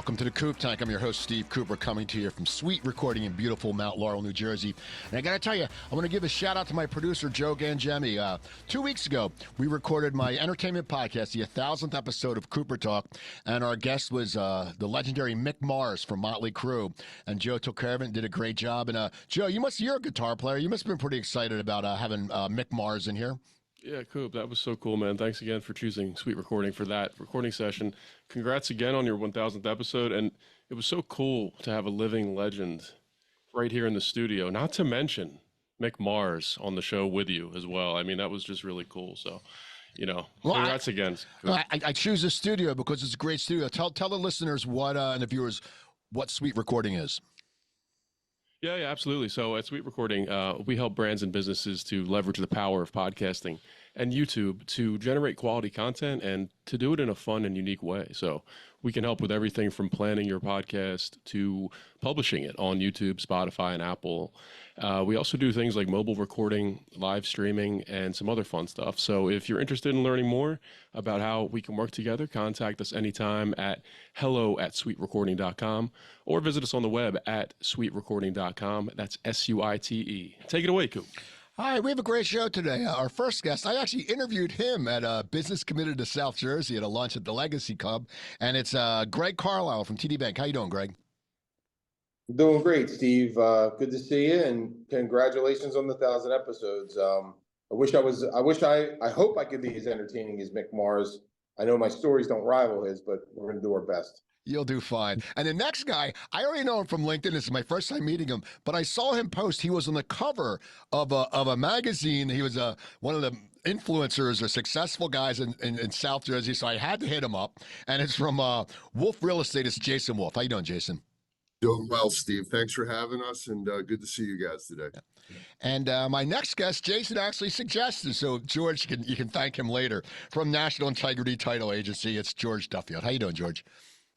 Welcome to the Coop Tank. I'm your host, Steve Cooper, coming to you from SuiteRecording in beautiful Mount Laurel, New Jersey. And I got to tell you, I want to give a shout out to my producer, Joe Gangemi. 2 weeks ago, we recorded my entertainment podcast, the 1,000th episode of Cooper Talk, and our guest was the legendary Mick Mars from Motley Crue. And Joe took care of it and did a great job. And Joe, you're a guitar player. You must have been pretty excited about having Mick Mars in here. Yeah, Coop, that was so cool, man. Thanks again for choosing SuiteRecording for that recording session. Congrats again on your 1,000th episode. And it was so cool to have a living legend right here in the studio, not to mention Mick Mars on the show with you as well. I mean, that was just really cool. So, congrats again. I choose the studio because it's a great studio. Tell the listeners what and the viewers what SuiteRecording is. Yeah, absolutely. So at SuiteRecording, we help brands and businesses to leverage the power of podcasting and YouTube to generate quality content and to do it in a fun and unique way. So we can help with everything from planning your podcast to publishing it on YouTube, Spotify, and Apple. We also do things like mobile recording, live streaming, and some other fun stuff. So if you're interested in learning more about how we can work together, contact us anytime at hello@suiterecording.com or visit us on the web at suiterecording.com. That's SUITE. Take it away, Coop. Hi, we have a great show today. Our first guest, I actually interviewed him at Business Committed to South Jersey at a lunch at the Legacy Club, and it's Greg Carlisle from TD Bank. How you doing, Greg? Doing great, Steve. Good to see you, and congratulations on the 1,000 episodes. I hope I could be as entertaining as Mick Mars. I know my stories don't rival his, but we're going to do our best. You'll do fine. And the next guy, I already know him from LinkedIn. This is my first time meeting him, but I saw him post. He was on the cover of a magazine. He was one of the influencers or successful guys in South Jersey, so I had to hit him up. And it's from Wolf Real Estate. It's Jason Wolf. How you doing, Jason? Doing well, Steve. Thanks for having us, and good to see you guys today. And my next guest, Jason actually suggested, so George, you can thank him later, from National Integrity Title Agency. It's George Duffield. How you doing, George?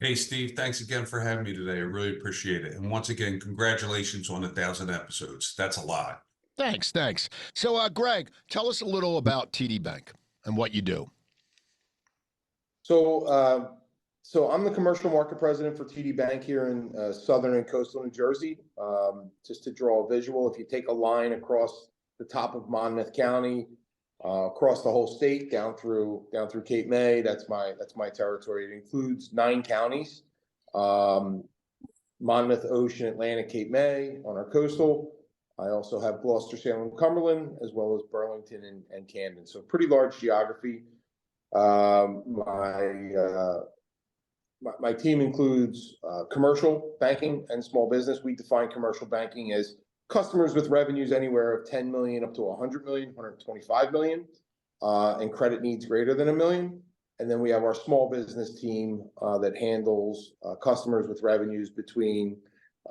Hey, Steve, thanks again for having me today. I really appreciate it. And once again, congratulations on 1,000 episodes. That's a lot. Thanks. So, Greg, tell us a little about TD Bank and what you do. So I'm the commercial market president for TD Bank here in southern and coastal New Jersey. Just to draw a visual, if you take a line across the top of Monmouth County, across the whole state, down through Cape May, that's my territory. It includes 9 counties: Monmouth, Ocean, Atlantic, Cape May on our coastal. I also have Gloucester, Salem, Cumberland, as well as Burlington and Camden. So pretty large geography. My team includes commercial banking and small business. We define commercial banking as customers with revenues anywhere of 10 million up to 100 million, 125 million, and credit needs greater than $1 million. And then we have our small business team that handles customers with revenues between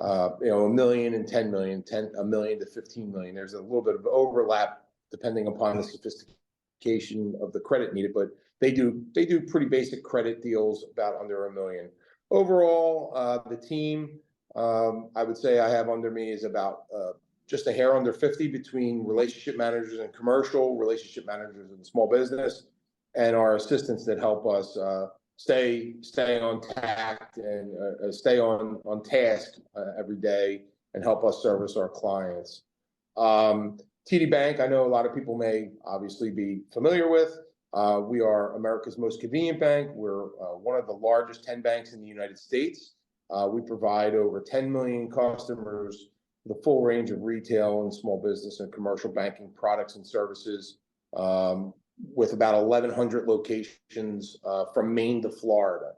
$1 million and 10 million, $1 million to 15 million. There's a little bit of overlap depending upon the sophistication of the credit needed, but they do pretty basic credit deals about under $1 million. Overall, the team, I would say I have under me is about just a hair under 50 between relationship managers and commercial, relationship managers and small business, and our assistants that help us stay on tact and stay on task every day and help us service our clients. TD Bank, I know a lot of people may obviously be familiar with. We are America's most convenient bank. We're one of the largest 10 banks in the United States. We provide over 10 million customers the full range of retail and small business and commercial banking products and services, with about 1,100 locations from Maine to Florida.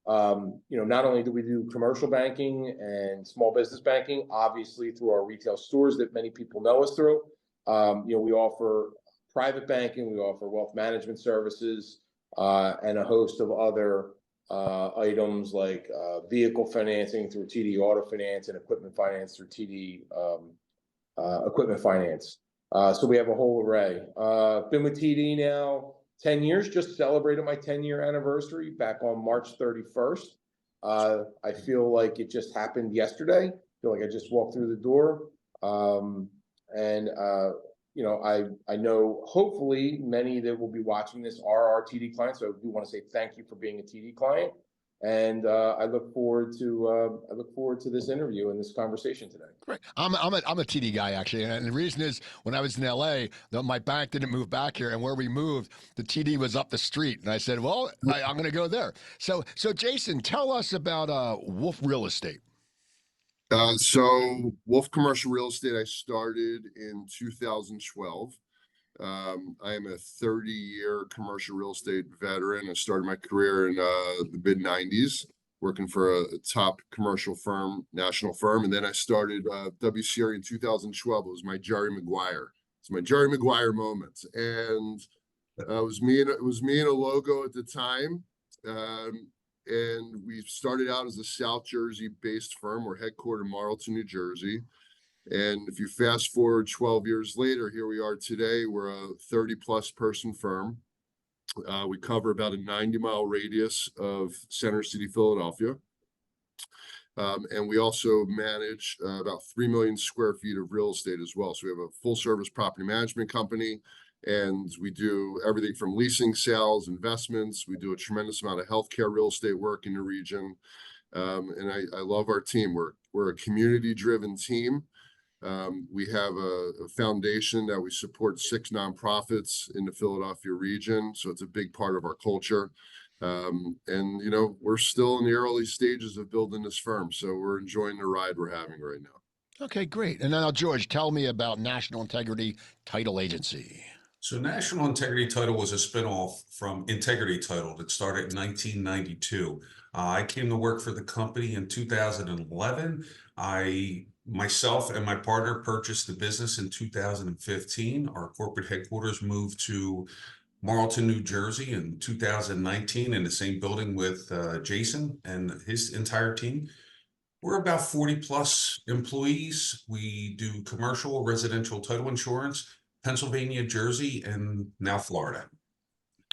Not only do we do commercial banking and small business banking, obviously through our retail stores that many people know us through. We offer private banking, we offer wealth management services, and a host of other items like vehicle financing through TD Auto Finance and equipment finance through TD Equipment Finance. So we have a whole array. Been with TD now 10 years, just celebrated my 10-year anniversary back on March 31st. I feel like it just happened yesterday. I feel like I just walked through the door. I know hopefully many that will be watching this are our TD clients. So I do want to say thank you for being a TD client. And I look forward to this interview and this conversation today. Right. I'm a TD guy actually, and the reason is when I was in LA, my bank didn't move back here, and where we moved, the TD was up the street, and I said, "Well, I'm going to go there." So Jason, tell us about Wolf Real Estate. So Wolf Commercial Real Estate, I started in 2012. I am a 30-year commercial real estate veteran. I started my career in the mid 90s, working for a top commercial firm, national firm. And then I started WCRE in 2012. It was my Jerry Maguire. It's my Jerry Maguire moment. And it was me and a logo at the time. And we started out as a South Jersey based firm. We're headquartered in Marlton, New Jersey. And if you fast forward 12 years later, here we are today. We're a 30+ person firm. We cover about a 90-mile radius of Center City, Philadelphia. And we also manage about 3 million square feet of real estate as well. So we have a full service property management company, and we do everything from leasing, sales, investments. We do a tremendous amount of healthcare real estate work in the region. And I love our team. We're a community-driven team. We have a foundation that we support 6 nonprofits in the Philadelphia region. So it's a big part of our culture. And, you know, we're still in the early stages of building this firm. So we're enjoying the ride we're having right now. Okay, great. And now, George, tell me about National Integrity Title Agency. So National Integrity Title was a spinoff from Integrity Title that started in 1992. I came to work for the company in 2011. Myself and my partner purchased the business in 2015. Our corporate headquarters moved to Marlton, New Jersey in 2019 in the same building with Jason and his entire team. We're about 40+ employees. We do commercial, residential title insurance, Pennsylvania, Jersey, and now Florida.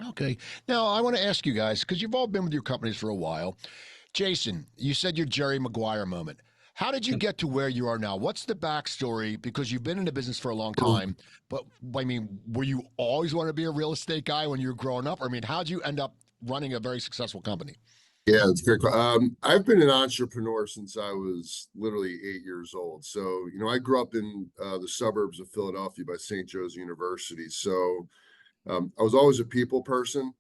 Okay. Now, I want to ask you guys, because you've all been with your companies for a while. Jason, you said your Jerry Maguire moment. How did you get to where you are now? What's the backstory? Because you've been in the business for a long time, but I mean, were you always want to be a real estate guy when you were growing up? I mean, how'd you end up running a very successful company? Yeah, it's great. I've been an entrepreneur since I was literally 8 years old. So, you know, I grew up in the suburbs of Philadelphia by St. Joe's University. So I was always a people person.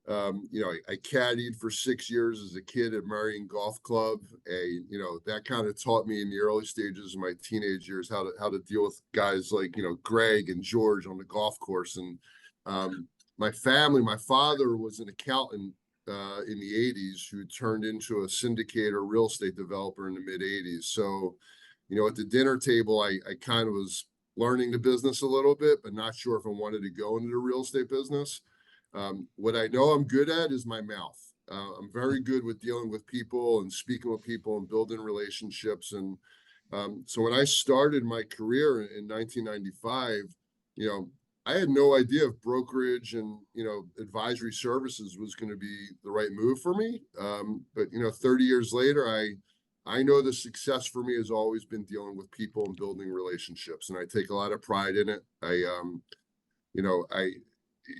You know, I caddied for 6 years as a kid at Marion Golf Club. You know, that kind of taught me in the early stages of my teenage years how to deal with guys like, you know, Greg and George on the golf course. And my father was an accountant in the 80s who turned into a syndicator real estate developer in the mid 80s. So, you know, at the dinner table, I kind of was learning the business a little bit, but not sure if I wanted to go into the real estate business. What I know I'm good at is my mouth. I'm very good with dealing with people and speaking with people and building relationships. And so when I started my career in 1995, you know, I had no idea if brokerage and, you know, advisory services was going to be the right move for me. But, you know, 30 years later, I know the success for me has always been dealing with people and building relationships. And I take a lot of pride in it.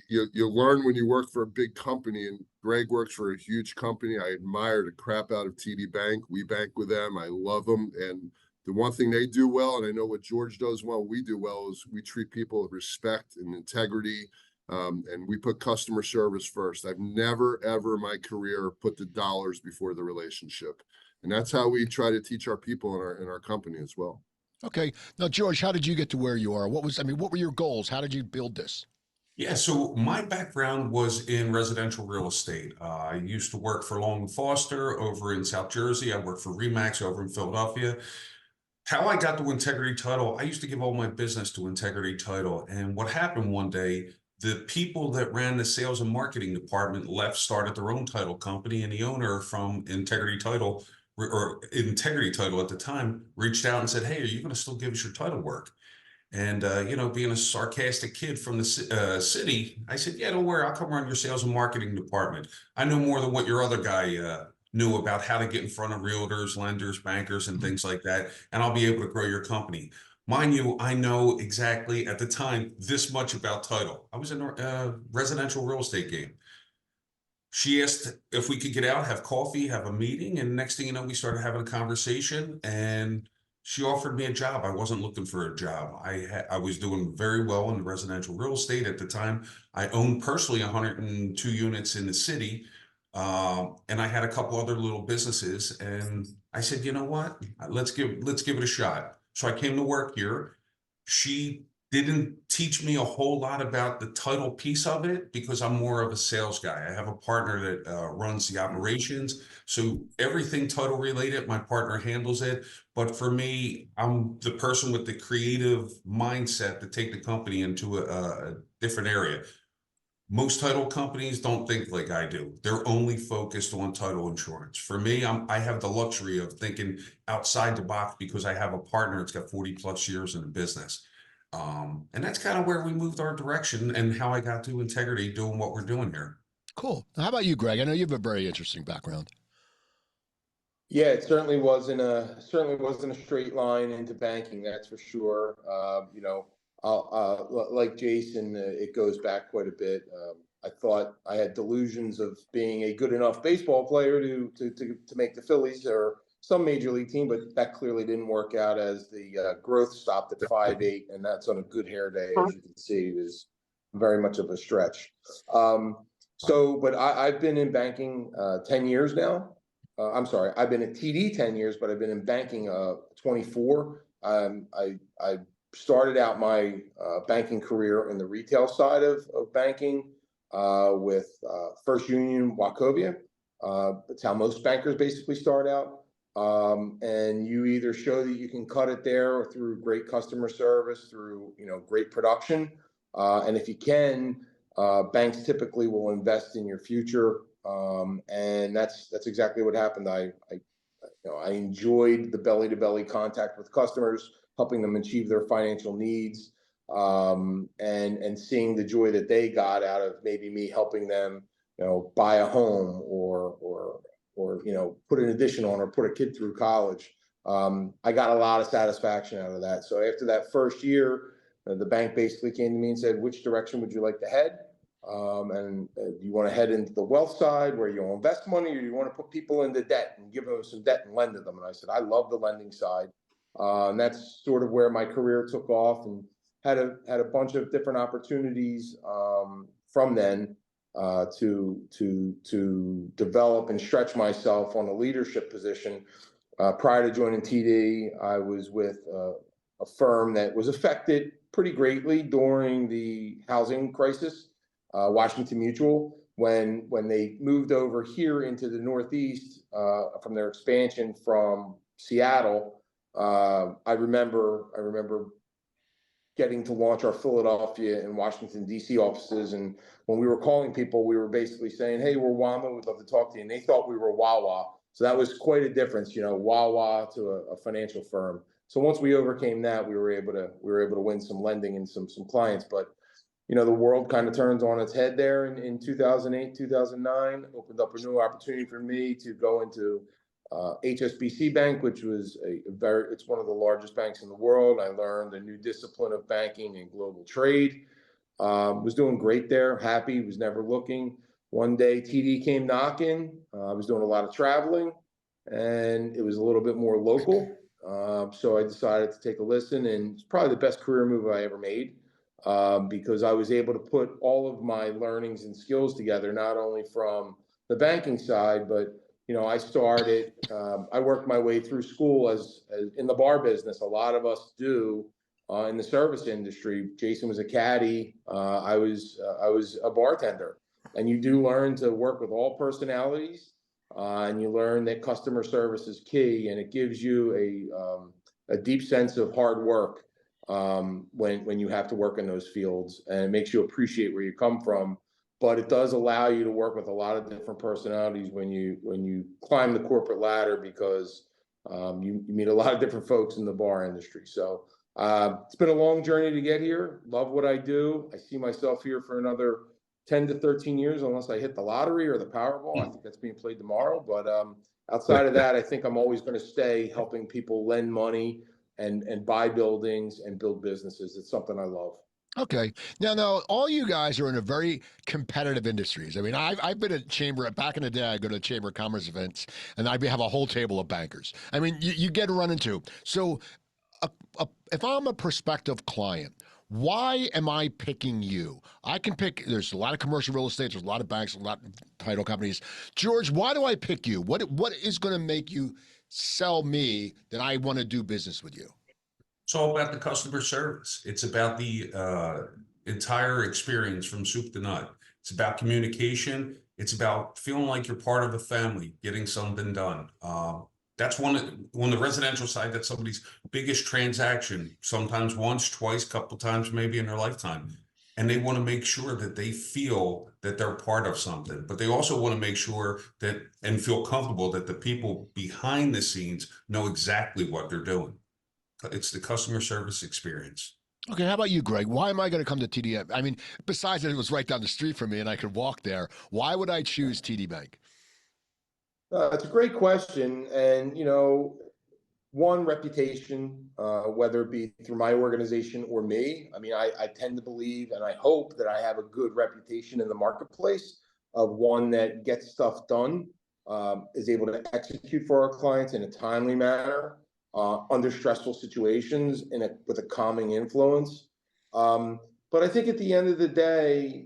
You learn when you work for a big company, and Greg works for a huge company. I admire the crap out of TD Bank. We bank with them. I love them. And the one thing they do well, and I know what George does well, we do well, is we treat people with respect and integrity. And we put customer service first. I've never, ever in my career put the dollars before the relationship. And that's how we try to teach our people in our company as well. Okay. Now, George, how did you get to where you are? What were your goals? How did you build this? Yeah, so my background was in residential real estate. I used to work for Long & Foster over in South Jersey. I worked for Remax over in Philadelphia. How I got to Integrity Title, I used to give all my business to Integrity Title. And what happened one day, the people that ran the sales and marketing department left, started their own title company, and the owner from Integrity Title, or Integrity Title at the time, reached out and said, "Hey, are you going to still give us your title work?" And, you know, being a sarcastic kid from the city, I said, "Yeah, don't worry, I'll come run your sales and marketing department. I know more than what your other guy knew about how to get in front of realtors, lenders, bankers, and things like that. And I'll be able to grow your company." Mind you, I know exactly at the time this much about title. I was in a residential real estate game. She asked if we could get out, have coffee, have a meeting, and next thing you know, we started having a conversation, and she offered me a job. I wasn't looking for a job. I was doing very well in residential real estate at the time. I owned personally 102 units in the city, and I had a couple other little businesses. And I said, you know what? Let's give it a shot. So I came to work here. She didn't teach me a whole lot about the title piece of it because I'm more of a sales guy. I have a partner that runs the operations. So everything title related, my partner handles it. But for me, I'm the person with the creative mindset to take the company into a different area. Most title companies don't think like I do. They're only focused on title insurance. For me, I have the luxury of thinking outside the box because I have a partner that's got 40 plus years in the business. And that's kind of where we moved our direction and how I got to Integrity doing what we're doing here. Cool. How about you, Greg? I know you have a very interesting background. Yeah, it certainly wasn't a straight line into banking, that's for sure. Like Jason, it goes back quite a bit. I thought I had delusions of being a good enough baseball player to make the Phillies or some major league team, but that clearly didn't work out as the growth stopped at 5'8", and that's on a good hair day, as you can see. It is very much of a stretch. But I've been in banking 10 years now. I'm sorry, I've been at TD 10 years, but I've been in banking 24. I started out my banking career in the retail side of banking with First Union Wachovia. That's how most bankers basically start out. And you either show that you can cut it there or through great customer service, through great production. And if you can, banks typically will invest in your future. And that's exactly what happened. I enjoyed the belly to belly contact with customers, helping them achieve their financial needs, and seeing the joy that they got out of maybe me helping them, buy a home or put an addition on or put a kid through college. I got a lot of satisfaction out of that. So after that first year, the bank basically came to me and said, which direction would you like to head? Do you want to head into the wealth side where you'll invest money, or you want to put people into debt and give them some debt and lend to them? And I said, I love the lending side. And that's sort of where my career took off, and had a bunch of different opportunities from then to develop and stretch myself on a leadership position. Prior to joining TD, I was with a firm that was affected pretty greatly during the housing crisis. Washington Mutual, when they moved over here into the Northeast from their expansion from Seattle. I remember getting to launch our Philadelphia and Washington DC offices, and when we were calling people, we were basically saying, "Hey, we're WAMA, we'd love to talk to you," and they thought we were Wawa. So that was quite a difference, Wawa to a financial firm. So once we overcame that, we were able to win some lending and some clients, but. The world kind of turns on its head there in 2008, 2009, opened up a new opportunity for me to go into HSBC Bank, which was it's one of the largest banks in the world. I learned a new discipline of banking and global trade. Was doing great there, happy, was never looking. One day TD came knocking. I was doing a lot of traveling, and it was a little bit more local. So I decided to take a listen, and it's probably the best career move I ever made. Because I was able to put all of my learnings and skills together, not only from the banking side, but I worked my way through school as in the bar business. A lot of us do in the service industry. Jason was a caddy. I was a bartender, and you do learn to work with all personalities, and you learn that customer service is key, and it gives you a deep sense of hard work. When you have to work in those fields, and it makes you appreciate where you come from, but it does allow you to work with a lot of different personalities when you climb the corporate ladder, because you meet a lot of different folks in the bar industry. So it's been a long journey to get here. Love what I do. I see myself here for another 10 to 13 years, unless I hit the lottery or the Powerball. I think that's being played tomorrow, but outside of that, I think I'm always going to stay helping people lend money and buy buildings and build businesses. It's something I love. Okay. Now, all you guys are in a very competitive industries. I mean, I've been at chamber back in the day. I go to chamber of commerce events, and I have a whole table of bankers. I mean, you get to run into. So, if I'm a prospective client, why am I picking you? I can pick. There's a lot of commercial real estate. There's a lot of banks, a lot of title companies. George, why do I pick you? What is going to make you sell me that I want to do business with you? It's all about the customer service. It's about the entire experience from soup to nut. It's about communication. It's about feeling like you're part of a family, getting something done. That's on the residential side, that's somebody's biggest transaction, sometimes once, twice, couple times maybe in their lifetime. And they want to make sure that they feel that they're part of something, but they also want to make sure that and feel comfortable that the people behind the scenes know exactly what they're doing. It's the customer service experience. Okay, how about you, Greg? Why am I going to come to TD? I mean, besides that it was right down the street from me and I could walk there, why would I choose TD Bank? It's a great question. And, one, reputation, whether it be through my organization or me. I mean, I tend to believe and I hope that I have a good reputation in the marketplace of one that gets stuff done, is able to execute for our clients in a timely manner, under stressful situations with a calming influence. But I think at the end of the day,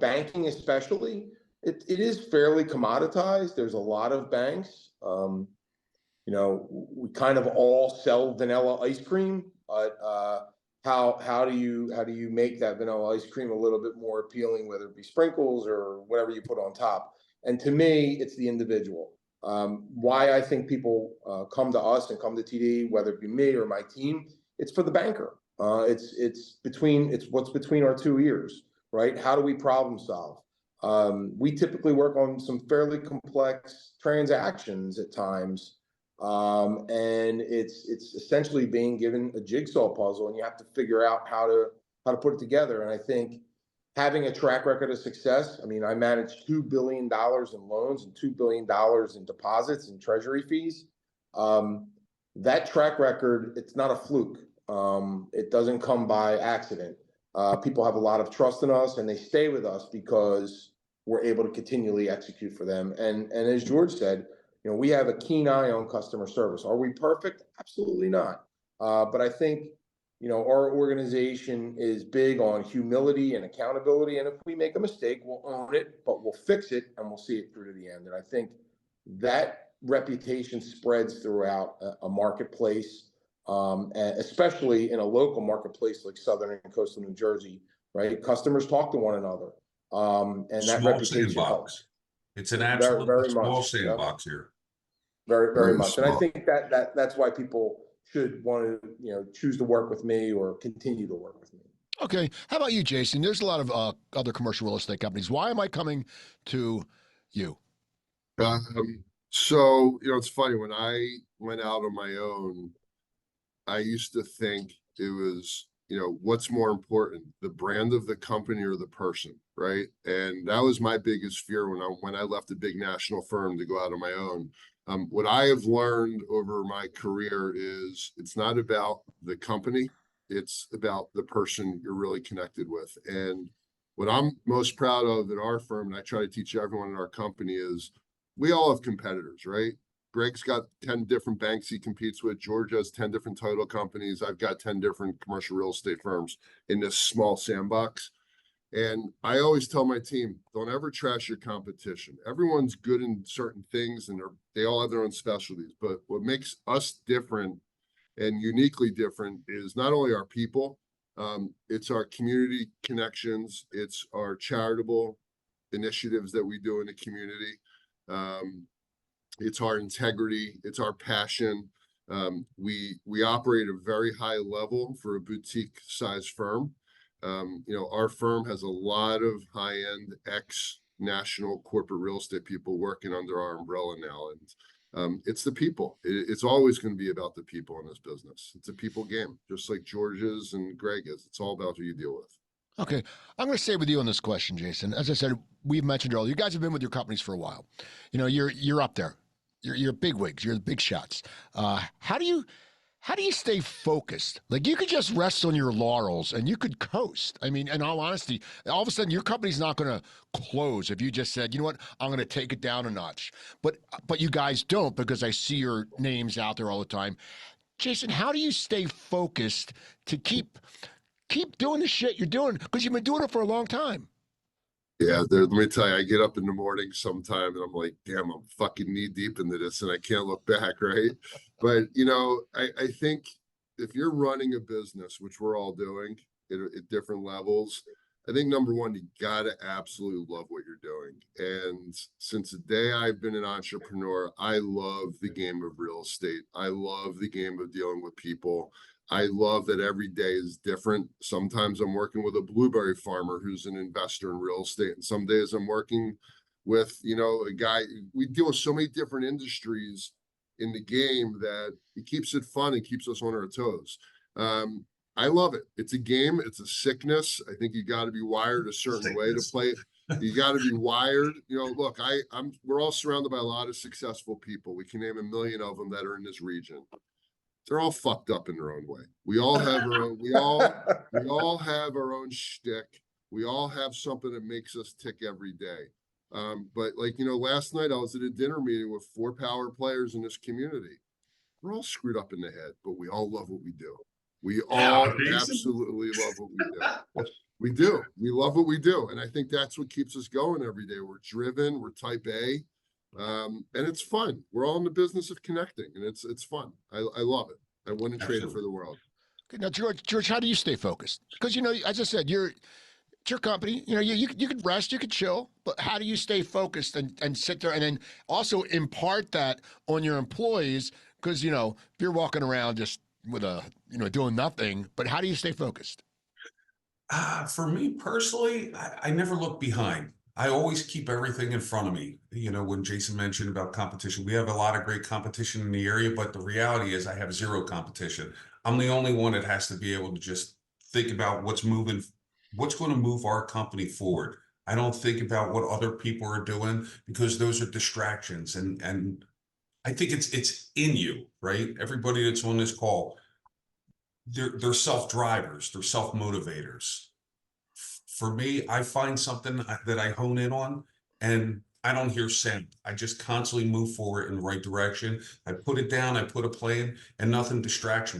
banking especially, it is fairly commoditized. There's a lot of banks. We kind of all sell vanilla ice cream, but how do you make that vanilla ice cream a little bit more appealing, whether it be sprinkles or whatever you put on top? And to me, it's the individual. Why I think people come to us and come to TD, whether it be me or my team, it's for the banker. It's what's between our two ears, right? How do we problem solve? We typically work on some fairly complex transactions at times, and it's essentially being given a jigsaw puzzle, and you have to figure out how to put it together. And I think having a track record of success. I mean, I managed $2 billion in loans and $2 billion in deposits and treasury fees. That track record, it's not a fluke. It doesn't come by accident. People have a lot of trust in us and they stay with us because we're able to continually execute for them. And as George said, we have a keen eye on customer service. Are we perfect? Absolutely not. But I think our organization is big on humility and accountability. And if we make a mistake, we'll own it, but we'll fix it and we'll see it through to the end. And I think that reputation spreads throughout a marketplace, especially in a local marketplace like Southern and Coastal New Jersey, right? Customers talk to one another. And that Small reputation sandbox. Helps. It's an Very, absolute very small much. sandbox here. Very, very much. And I small. think that's why people should want to, choose to work with me or continue to work with me. Okay, how about you, Jason? There's a lot of other commercial real estate companies. Why am I coming to you? So, it's funny, when I went out on my own, I used to think it was, what's more important, the brand of the company or the person, right? And that was my biggest fear when I left a big national firm to go out on my own. What I have learned over my career is it's not about the company, it's about the person you're really connected with. And what I'm most proud of at our firm, and I try to teach everyone in our company, is we all have competitors, right? Greg's got 10 different banks he competes with. George has 10 different title companies. I've got 10 different commercial real estate firms in this small sandbox. And I always tell my team, don't ever trash your competition. Everyone's good in certain things and they all have their own specialties. But what makes us different and uniquely different is not only our people, it's our community connections, it's our charitable initiatives that we do in the community. It's our integrity, it's our passion. We operate at a very high level for a boutique size firm. Our firm has a lot of high-end ex-national corporate real estate people working under our umbrella now. And it's the people. It's always going to be about the people in this business. It's a people game, just like George's and Greg is. It's all about who you deal with. Okay, I'm going to stay with you on this question, Jason. As I said, we've mentioned earlier, you guys have been with your companies for a while. You're up there. You're big wigs. You're the big shots. How do how do you stay focused? Like you could just rest on your laurels and you could coast. I mean, in all honesty, all of a sudden your company's not going to close if you just said, you know what, I'm going to take it down a notch. But you guys don't, because I see your names out there all the time. Jason, how do you stay focused to keep doing the shit you're doing? Because you've been doing it for a long time. Yeah, let me tell you, I get up in the morning sometime and I'm like, damn, I'm fucking knee deep into this and I can't look back, right? But I think if you're running a business, which we're all doing at different levels, I think number one, you gotta absolutely love what you're doing. And since the day I've been an entrepreneur, I love the game of real estate. I love the game of dealing with people. I love that every day is different. Sometimes I'm working with a blueberry farmer who's an investor in real estate, and some days I'm working with, a guy. We deal with so many different industries in the game that it keeps it fun and keeps us on our toes. I love it. It's a game. It's a sickness. I think you got to be wired a certain way to play. You got to be wired. Look, we're all surrounded by a lot of successful people. We can name a million of them that are in this region. They're all fucked up in their own way. We all have our own, we all have our own shtick. We all have something that makes us tick every day. But last night I was at a dinner meeting with 4 power players in this community. We're all screwed up in the head, but we all love what we do. We all absolutely love what we do. We do. We love what we do. And I think that's what keeps us going every day. We're driven, we're type A. And it's fun. We're all in the business of connecting, and it's fun. I love it. I wouldn't trade it for the world. Okay, now, George, how do you stay focused? Because as I said, it's your company. You could rest, you could chill, but how do you stay focused and sit there and then also impart that on your employees? Because if you're walking around just with doing nothing, but how do you stay focused? For me personally, I never look behind. I always keep everything in front of me. When Jason mentioned about competition, we have a lot of great competition in the area, but the reality is I have zero competition. I'm the only one that has to be able to just think about what's going to move our company forward. I don't think about what other people are doing, because those are distractions. And I think it's in you, right? Everybody that's on this call, they're self-drivers, they're self-motivators. For me, I find something that I hone in on, and I don't hear send. I just constantly move forward in the right direction. I put it down, I put a plan, and nothing distracts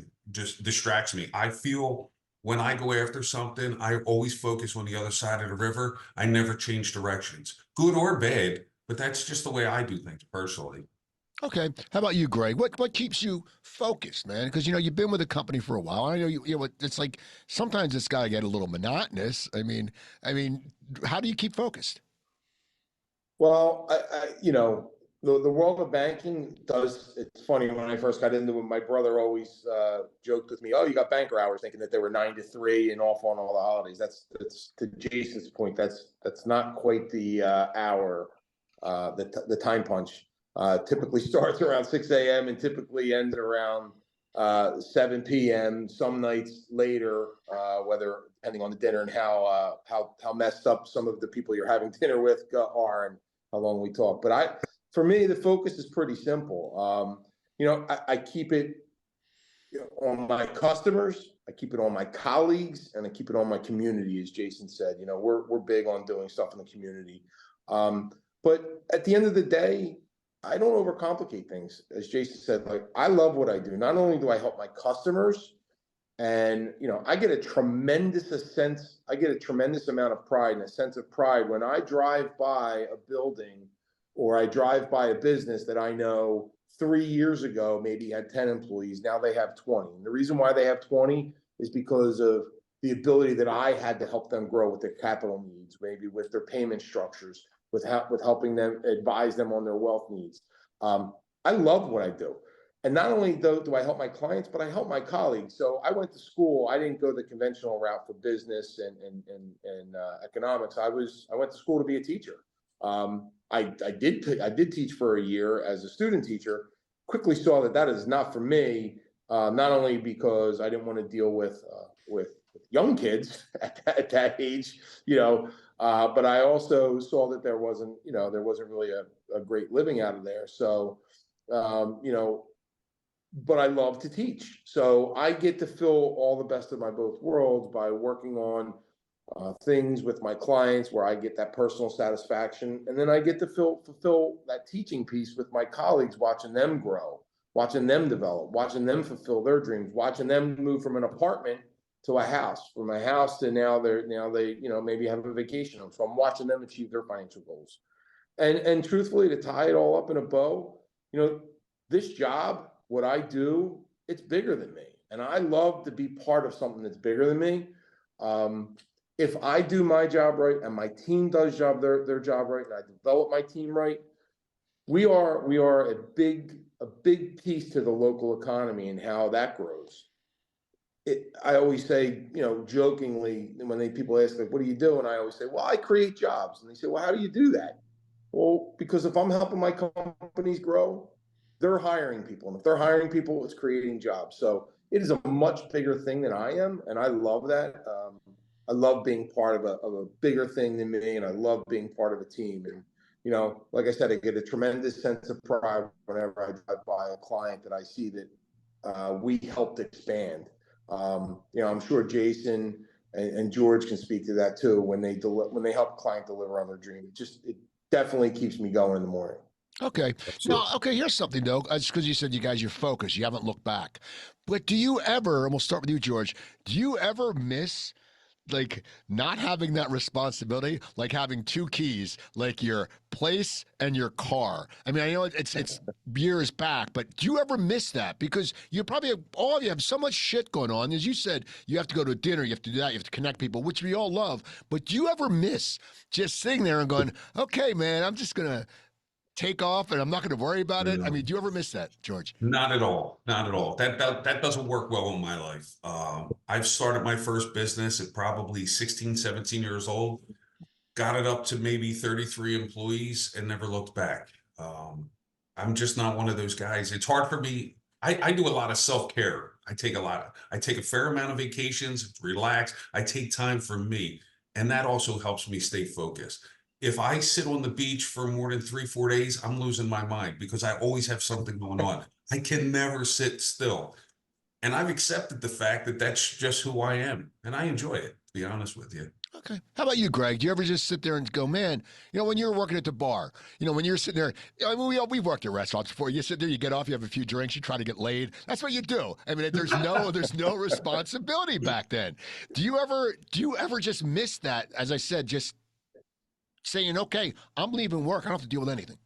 me. I feel when I go after something, I always focus on the other side of the river. I never change directions, good or bad, but that's just the way I do things personally. Okay. How about you, Greg? What keeps you focused, man? Because you've been with the company for a while. I know it's like sometimes it's got to get a little monotonous. I mean, how do you keep focused? Well, the world of banking it's funny, when I first got into it, my brother always joked with me, "Oh, you got banker hours," thinking that they were 9 to 3 and off on all the holidays. That's to Jason's point. That's not quite the hour, the time punch. Typically starts around 6 a.m. and typically ends around 7 p.m. Some nights later, whether depending on the dinner and how messed up some of the people you're having dinner with are and how long we talk. But for me, the focus is pretty simple. I keep it on my customers, I keep it on my colleagues, and I keep it on my community. As Jason said, we're big on doing stuff in the community. But at the end of the day, I don't overcomplicate things. As Jason said, I love what I do. Not only do I help my customers, and I get a tremendous amount of pride and a sense of pride when I drive by a building or I drive by a business that I know 3 years ago maybe had 10 employees. Now they have 20. And the reason why they have 20 is because of the ability that I had to help them grow with their capital needs, maybe with their payment structures, with helping them advise them on their wealth needs. I love what I do. And not only do I help my clients, but I help my colleagues. So I went to school. I didn't go the conventional route for business and economics. I went to school to be a teacher. I did teach for a year as a student teacher. Quickly saw that is not for me. Not only because I didn't want to deal with young kids at that age, but I also saw that there wasn't really a great living out of there. So, but I love to teach. So I get to fill all the best of my both worlds by working on things with my clients where I get that personal satisfaction. And then I get to fulfill that teaching piece with my colleagues, watching them grow, watching them develop, watching them fulfill their dreams, watching them move from an apartment to a house, from a house to now they, maybe have a vacation home. So I'm watching them achieve their financial goals. And truthfully, to tie it all up in a bow, this job, what I do, it's bigger than me. And I love to be part of something that's bigger than me. If I do my job right and my team does their job right, and I develop my team right, we are a big piece to the local economy and how that grows. I always say, jokingly, when people ask, like, what do you do? And I always say, well, I create jobs. And they say, well, how do you do that? Well, because if I'm helping my companies grow, they're hiring people. And if they're hiring people, it's creating jobs. So it is a much bigger thing than I am. And I love that. I love being part of a bigger thing than me. And I love being part of a team. And, like I said, I get a tremendous sense of pride whenever I drive by a client that I see that we helped expand. I'm sure Jason and George can speak to that too. When they help a client deliver on their dream, it definitely keeps me going in the morning. Okay. Now, here's something though. It's because you said you're focused. You haven't looked back. But do you ever, and we'll start with you, George, do you ever miss like not having that responsibility, like having two keys, like your place and your car? I mean, I know it's years back, but do you ever miss that? Because you probably all of you have so much shit going on. As you said, you have to go to a dinner, you have to do that, you have to connect people, which we all love. But do you ever miss just sitting there and going, okay, man, I'm just gonna take off and I'm not going to worry about it? I mean, do you ever miss that, George? Not at all. Not at all. That doesn't work well in my life. I've started my first business at probably 16, 17 years old, got it up to maybe 33 employees and never looked back. I'm just not one of those guys. It's hard for me. I do a lot of self-care. I take a fair amount of vacations, relax. I take time for me. And that also helps me stay focused. If I sit on the beach for more than 3, 4 days, I'm losing my mind because I always have something going on. I can never sit still. And I've accepted the fact that that's just who I am. And I enjoy it, to be honest with you. Okay. How about you, Greg? Do you ever just sit there and go, man, when you're working at the bar, when you're sitting there, I mean, we've worked at restaurants before. You sit there, you get off, you have a few drinks, you try to get laid. That's what you do. I mean, there's no responsibility back then. Do you ever just miss that? As I said, just saying, okay, I'm leaving work. I don't have to deal with anything.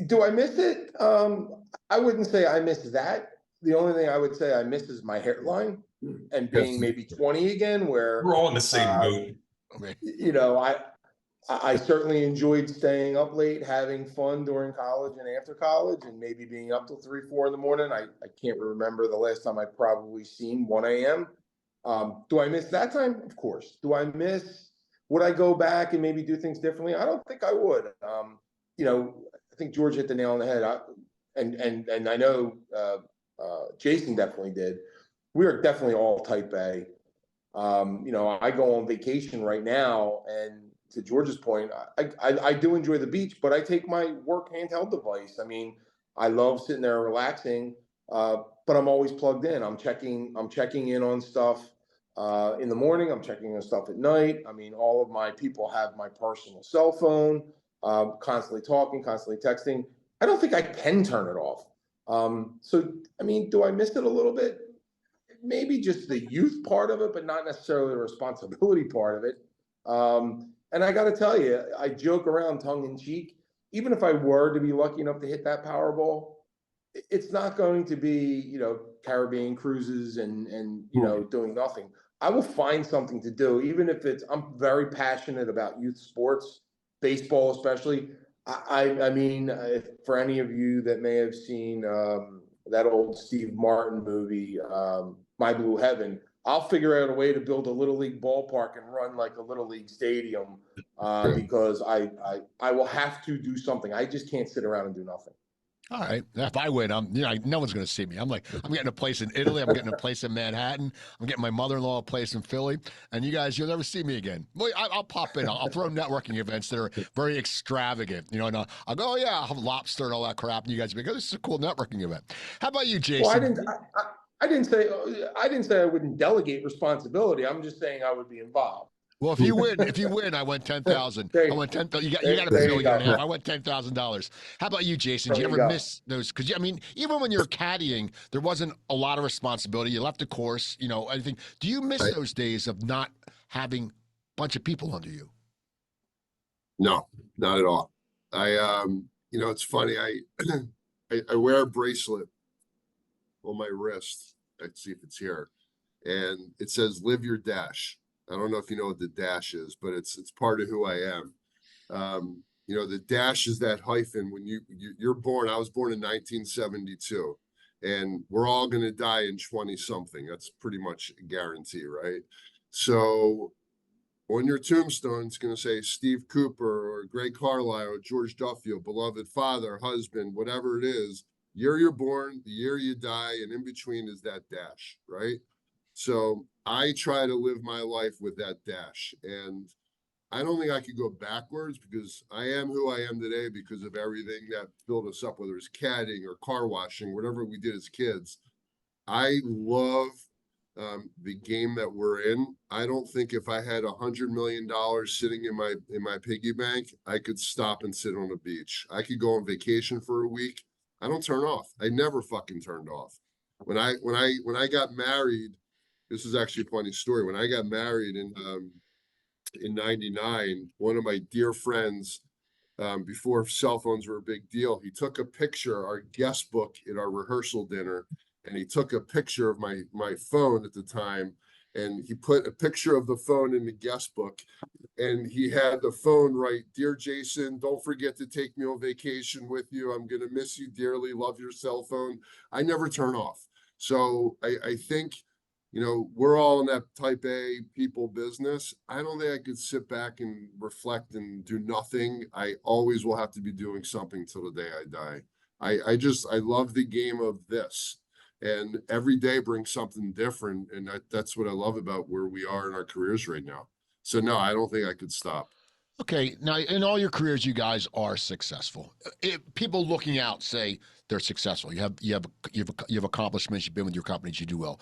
Do I miss it? I wouldn't say I miss that. The only thing I would say I miss is my hairline and being maybe 20 again, where we're all in the same boat. I certainly enjoyed staying up late, having fun during college and after college, and maybe being up till 3, 4 in the morning. I can't remember the last time I probably seen 1 a.m. Do I miss that time? Of course. Would I go back and maybe do things differently? I don't think I would. I think George hit the nail on the head. And I know Jason definitely did. We are definitely all type A. I go on vacation right now, and to George's point, I do enjoy the beach, but I take my work handheld device. I mean, I love sitting there relaxing, but I'm always plugged in. I'm checking in on stuff in the morning. I'm checking on stuff at night. I mean, all of my people have my personal cell phone, constantly talking, constantly texting. I don't think I can turn it off. So, I mean, do I miss it a little bit? Maybe just the youth part of it, but not necessarily the responsibility part of it. And I got to tell you, I joke around tongue in cheek. Even if I were to be lucky enough to hit that Powerball, it's not going to be, Caribbean cruises and doing nothing. I will find something to do, even if I'm very passionate about youth sports, baseball especially. I mean, for any of you that may have seen that old Steve Martin movie, My Blue Heaven, I'll figure out a way to build a little league ballpark and run like a little league stadium because I will have to do something. I just can't sit around and do nothing. All right. If I win, no one's going to see me. I'm getting a place in Italy. I'm getting a place in Manhattan. I'm getting my mother-in-law a place in Philly. And you guys, you'll never see me again. Well, I'll pop in. I'll throw networking events that are very extravagant, and I'll go, oh, yeah, I'll have lobster and all that crap. And you guys will be like, oh, this is a cool networking event. How about you, Well, Jason? I didn't say I wouldn't delegate responsibility. I'm just saying I would be involved. Well, if you win, I went 10,000. I There, went 10,000. You got a there you million and a half. go. I went $10,000. How about you, Jason? Do There you you ever go. miss those? Because even when you're caddying, there wasn't a lot of responsibility. You left the course. Anything. Do you miss those days of not having a bunch of people under you? No, not at all. It's funny. I wear a bracelet on my wrist. Let's see if it's here, and it says "Live Your Dash." I don't know if you know what the dash is, but it's part of who I am. The dash is that hyphen when you're born. I was born in 1972, and we're all going to die in 20 something. That's pretty much a guarantee, right? So on your tombstone, it's going to say Steve Cooper or Greg Carlisle or George Duffield, beloved father, husband, whatever it is. Year you're born, the year you die, and in between is that dash, right? So I try to live my life with that dash. And I don't think I could go backwards because I am who I am today because of everything that built us up, whether it's caddying or car washing, whatever we did as kids. I love the game that we're in. I don't think if I had $100 million sitting in my piggy bank, I could stop and sit on a beach. I could go on vacation for a week. I don't turn off. I never fucking turned off. When I got married, this is actually a funny story. When I got married in '99, one of my dear friends, before cell phones were a big deal, he took a picture, our guest book at our rehearsal dinner, and he took a picture of my phone at the time, and he put a picture of the phone in the guest book, and he had the phone write, "Dear Jason, don't forget to take me on vacation with you. I'm gonna miss you dearly. Love your cell phone." I never turn off. So I think we're all in that type A people business. I don't think I could sit back and reflect and do nothing. I always will have to be doing something till the day I die. I love the game of this. And every day brings something different. And that's what I love about where we are in our careers right now. So no, I don't think I could stop. Okay, now in all your careers, you guys are successful. People looking out say they're successful. You have accomplishments. You've been with your companies. You do well.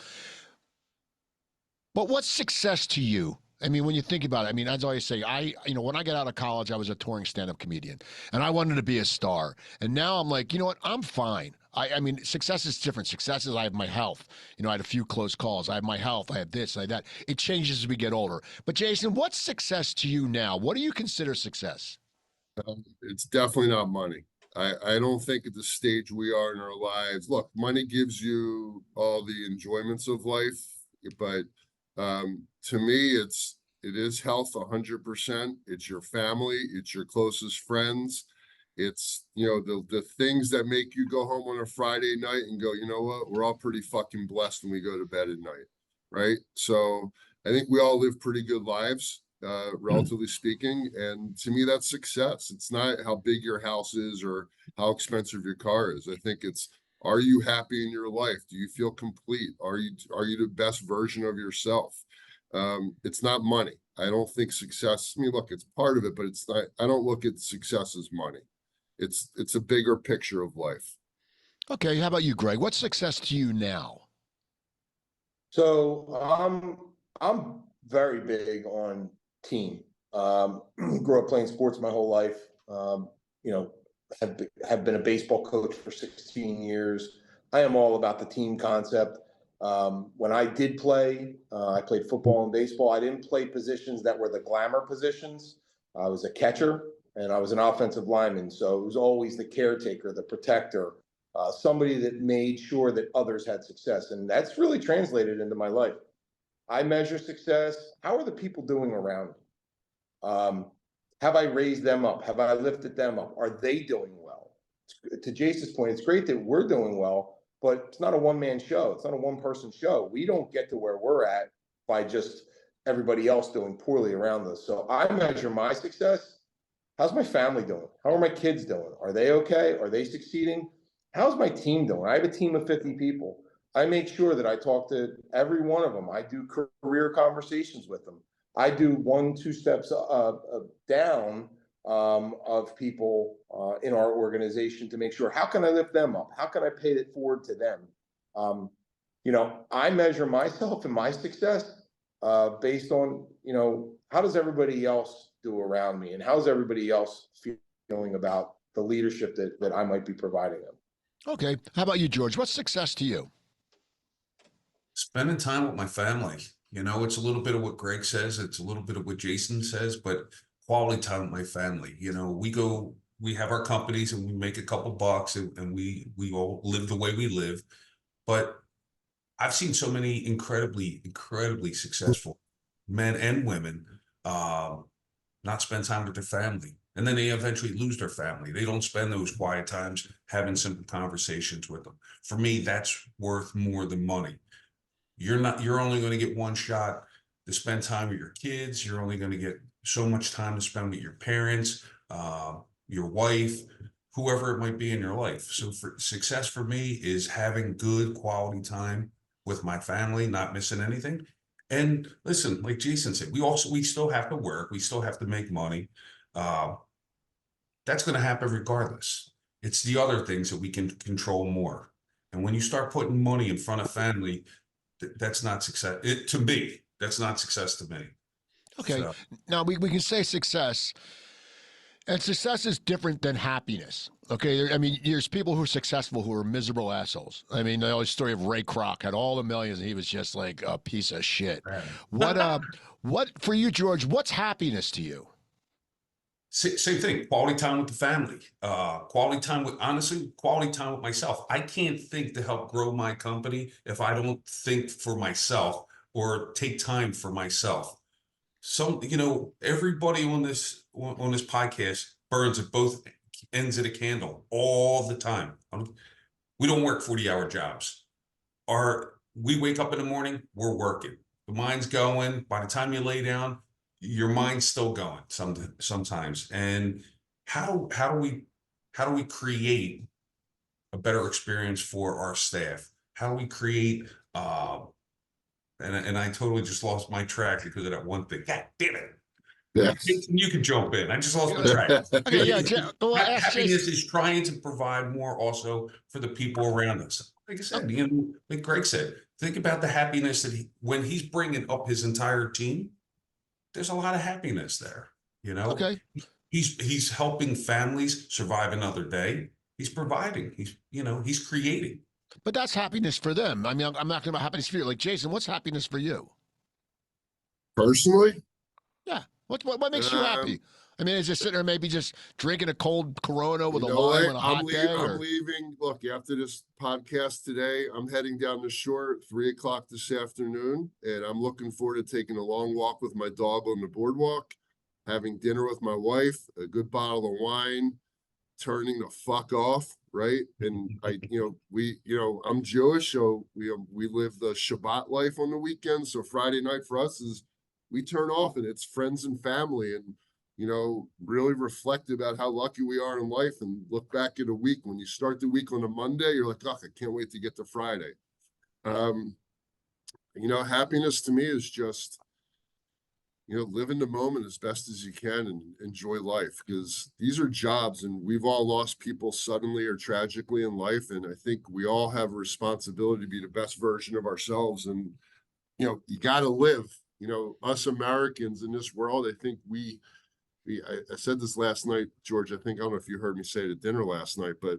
But what's success to you? When you think about it, as I always say, when I got out of college, I was a touring stand-up comedian, and I wanted to be a star. And now I'm like, you know what? I'm fine. Success is different. Success is I have my health. I had a few close calls. I have my health. I have this, I have that. It changes as we get older. But Jason, what's success to you now? What do you consider success? It's definitely not money. I don't think at the stage we are in our lives, look, money gives you all the enjoyments of life, but to me, it is health 100%. It's your family, it's your closest friends. It's, the things that make you go home on a Friday night and go, you know what, we're all pretty fucking blessed when we go to bed at night. Right. So I think we all live pretty good lives, relatively speaking. And to me, that's success. It's not how big your house is or how expensive your car is. I think it's, are you happy in your life? Do you feel complete? Are you the best version of yourself? It's not money. I don't think success, look, it's part of it, but it's not, I don't look at success as money. It's a bigger picture of life. Okay, how about you, Greg? What's success to you now? So I'm very big on team. Grew up playing sports my whole life. Have been a baseball coach for 16 years. I am all about the team concept. When I did play, I played football and baseball. I didn't play positions that were the glamour positions. I was a catcher and I was an offensive lineman. So it was always the caretaker, the protector, somebody that made sure that others had success. And that's really translated into my life. I measure success. How are the people doing around me? Have I raised them up? Have I lifted them up? Are they doing well? To Jason's point, it's great that we're doing well, but it's not a one-man show. It's not a one-person show. We don't get to where we're at by just everybody else doing poorly around us. So I measure my success. How's my family doing? How are my kids doing? Are they okay? Are they succeeding? how's my team doing? I have a team of 50 people. I make sure that I talk to every one of them. I do career conversations with them. I do 1-2 steps down of people in our organization to make sure, how can I lift them up? How can I pay it forward to them? I measure myself and my success based on, how does everybody else do around me, and how's everybody else feeling about the leadership that I might be providing them. Okay. How about you, George? What's success to you? Spending time with my family. It's a little bit of what Greg says. It's a little bit of what Jason says, but quality time with my family. We have our companies and we make a couple bucks and we all live the way we live. But I've seen so many incredibly successful men and women not spend time with their family. And then they eventually lose their family. They don't spend those quiet times having simple conversations with them. For me, that's worth more than money. You're only going to get one shot to spend time with your kids. You're only going to get so much time to spend with your parents, your wife, whoever it might be in your life. So success for me is having good quality time with my family, not missing anything. And listen, like Jason said, we still have to work. We still have to make money. That's going to happen regardless. It's the other things that we can control more. And when you start putting money in front of family, that's not success. To me, that's not success to me. Okay. So. Now we can say success, and success is different than happiness. Okay. I mean, there's people who are successful who are miserable assholes. I mean, the old story of Ray Kroc had all the millions and he was just like a piece of shit. What for you, George, what's happiness to you? Same thing, quality time with the family, quality time with myself. I can't think to help grow my company if I don't think for myself or take time for myself. So, everybody on this podcast burns at both ends of the candle all the time. We don't work 40-hour jobs. We wake up in the morning, we're working. The mind's going. By the time you lay down, your mind's still going sometimes. And how do we create a better experience for our staff? How do we create and I totally just lost my track because of that one thing. God damn it. Yes. You can jump in. I just lost my track. Okay, yeah, Happiness is trying to provide more also for the people around us. Like I said, like Greg said, think about the happiness that when he's bringing up his entire team, there's a lot of happiness there. Okay. He's helping families survive another day. He's providing. He's creating. But that's happiness for them. I mean, I'm not talking about happiness for you. Like Jason, what's happiness for you? Personally? Yeah. What makes you happy? I mean, is it sitting there maybe just drinking a cold Corona with a You know lime what? on a hot day? I'm leaving. Look, after this podcast today, I'm heading down the shore at 3:00 this afternoon, and I'm looking forward to taking a long walk with my dog on the boardwalk, having dinner with my wife, a good bottle of wine, turning the fuck off, right? And I'm Jewish, so we live the Shabbat life on the weekend. So Friday night for us is we turn off, and it's friends and family, and really reflect about how lucky we are in life and look back at a week. When you start the week on a Monday, you're like, oh, I can't wait to get to Friday. Happiness to me is just, live in the moment as best as you can and enjoy life, because these are jobs and we've all lost people suddenly or tragically in life. And I think we all have a responsibility to be the best version of ourselves. And, you got to live, us Americans in this world. I think I said this last night, George, I don't know if you heard me say it at dinner last night, but,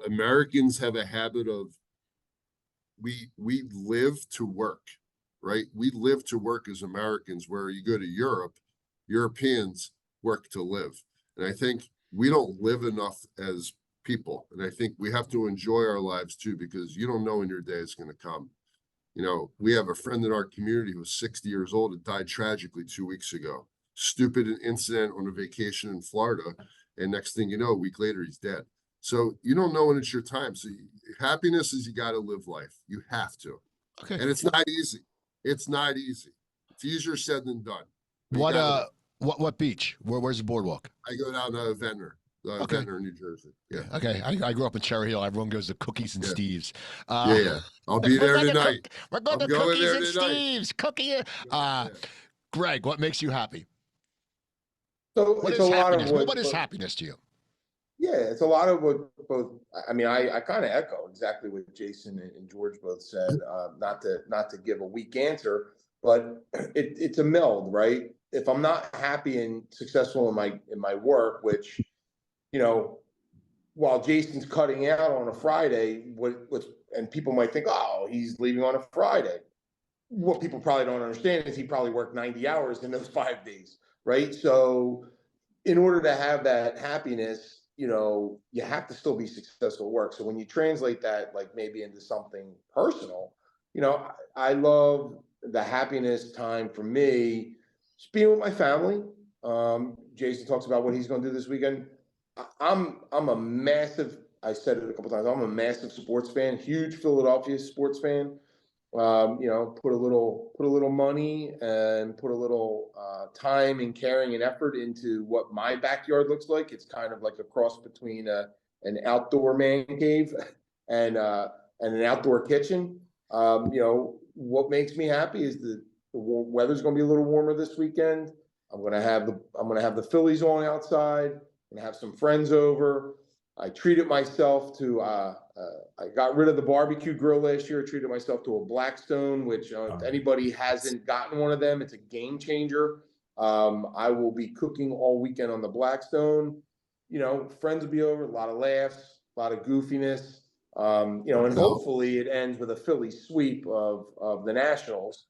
Americans have a habit of, we live to work, right? We live to work as Americans, where you go to Europe, Europeans work to live. And I think we don't live enough as people. And I think we have to enjoy our lives too, because you don't know when your day is going to come. We have a friend in our community who was 60 years old and died tragically 2 weeks ago. Stupid incident on a vacation in Florida. And next thing you know, a week later, he's dead. So you don't know when it's your time. So happiness is, you got to live life. You have to. Okay. And it's not easy. It's not easy. It's easier said than done. What beach? Where's the boardwalk? I go down to Ventnor. Okay. Ventnor, New Jersey. Yeah. Okay. I grew up in Cherry Hill. Everyone goes to Cookies and Yeah. Steve's. Yeah. I'll be there tonight. We're going I'm to going Cookies there and tonight. Steve's. Cookie. Yeah. Greg, what makes you happy? So What it's is a lot of happiness? What is happiness to you? yeah, it's a lot of what both. I mean, I kind of echo exactly what Jason and George both said. Not to give a weak answer, but it's a meld, right? If I'm not happy and successful in my work, which, you know, while Jason's cutting out on a Friday, and people might think, oh, he's leaving on a Friday. What people probably don't understand is he probably worked 90 hours in those 5 days, right? So in order to have that happiness, you know, you have to still be successful at work. So when you translate that, like maybe into something personal, you know, I love the happiness time for me, just being with my family. Jason talks about what he's going to do this weekend. I'm a massive. I said it a couple times. I'm a massive sports fan, huge Philadelphia sports fan. You know, put a little money and put a little time and caring and effort into what my backyard looks like. It's kind of like a cross between an outdoor man cave and an outdoor kitchen. You know, what makes me happy is the weather's going to be a little warmer this weekend. I'm going to have the Phillies on outside. I'm going to have some friends over. I treated myself to I got rid of the barbecue grill last year. I treated myself to a Blackstone, which if anybody hasn't gotten one of them, it's a game changer. I will be cooking all weekend on the Blackstone. You know, friends will be over, a lot of laughs, a lot of goofiness. You know, and hopefully it ends with a Philly sweep of the Nationals,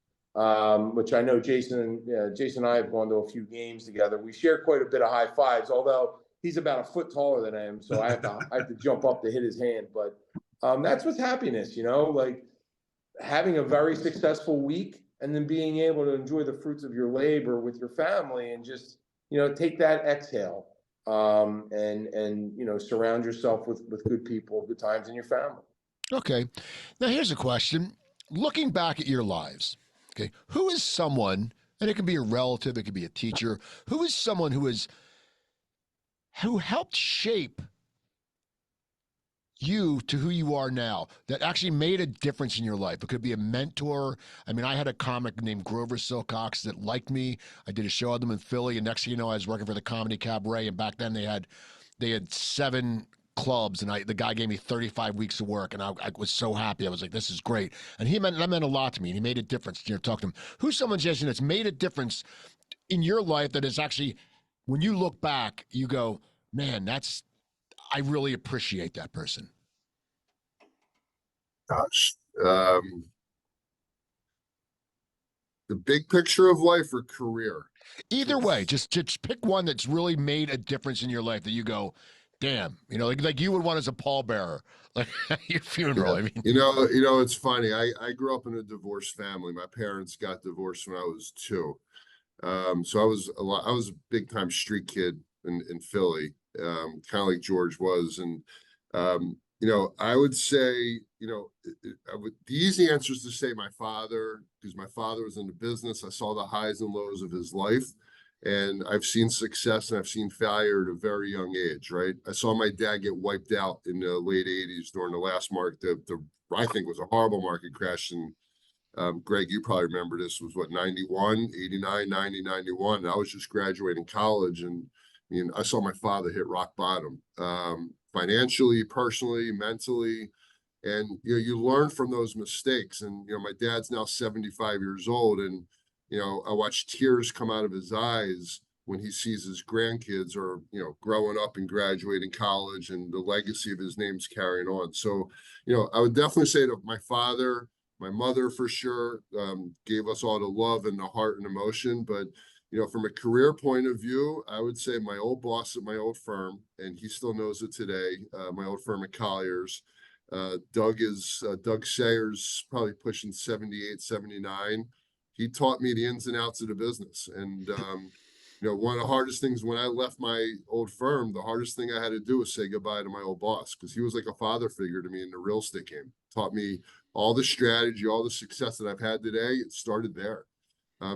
which I know Jason and I have gone to a few games together. We share quite a bit of high fives, although he's about a foot taller than I am, so I have to jump up to hit his hand. But that's what's happiness, you know, like having a very successful week and then being able to enjoy the fruits of your labor with your family and just, you know, take that exhale and you know, surround yourself with good people, good times in your family. Okay. Now here's a question. Looking back at your lives, okay, who is someone, and it can be a relative, it could be a teacher, who is someone who helped shape you to who you are now, that actually made a difference in your life? It could be a mentor. I mean, I had a comic named Grover Silcox that liked me. I did a show on them in Philly, and next thing you know, I was working for the Comedy Cabaret, and back then they had 7 clubs, and the guy gave me 35 weeks of work, and I was so happy. I was like, this is great. And that meant a lot to me, and he made a difference. You know, talk to him. Who's someone, Jason, that's made a difference in your life that is actually, when you look back, you go, man, I really appreciate that person. Gosh. The big picture of life or career? Either way, just pick one that's really made a difference in your life that you go, damn, you know, like you would want as a pallbearer, like at your funeral. Yeah. I mean, You know, it's funny. I grew up in a divorced family. My parents got divorced when I was 2. So I was a big time street kid in Philly, kind of like George was. And, you know, I would say, you know, the easy answer is to say my father, because my father was in the business. I saw the highs and lows of his life, and I've seen success and I've seen failure at a very young age, right? I saw my dad get wiped out in the late 80s during the last market, I think was a horrible market crash. And Greg, you probably remember this was what, 91, 89, 90, 91. And I was just graduating college, and I saw my father hit rock bottom, financially, personally, mentally. And, you know, you learn from those mistakes. And, you know, my dad's now 75 years old, and, you know, I watch tears come out of his eyes when he sees his grandkids are, you know, growing up and graduating college, and the legacy of his name's carrying on. So, you know, I would definitely say to my father, my mother for sure, gave us all the love and the heart and emotion. But, you know, from a career point of view, I would say my old boss at my old firm, and he still knows it today, my old firm at Collier's, Doug Sayers, probably pushing 78, 79. He taught me the ins and outs of the business. And, you know, one of the hardest things when I left my old firm, the hardest thing I had to do was say goodbye to my old boss, because he was like a father figure to me in the real estate game. Taught me all the strategy, all the success that I've had today. It started there.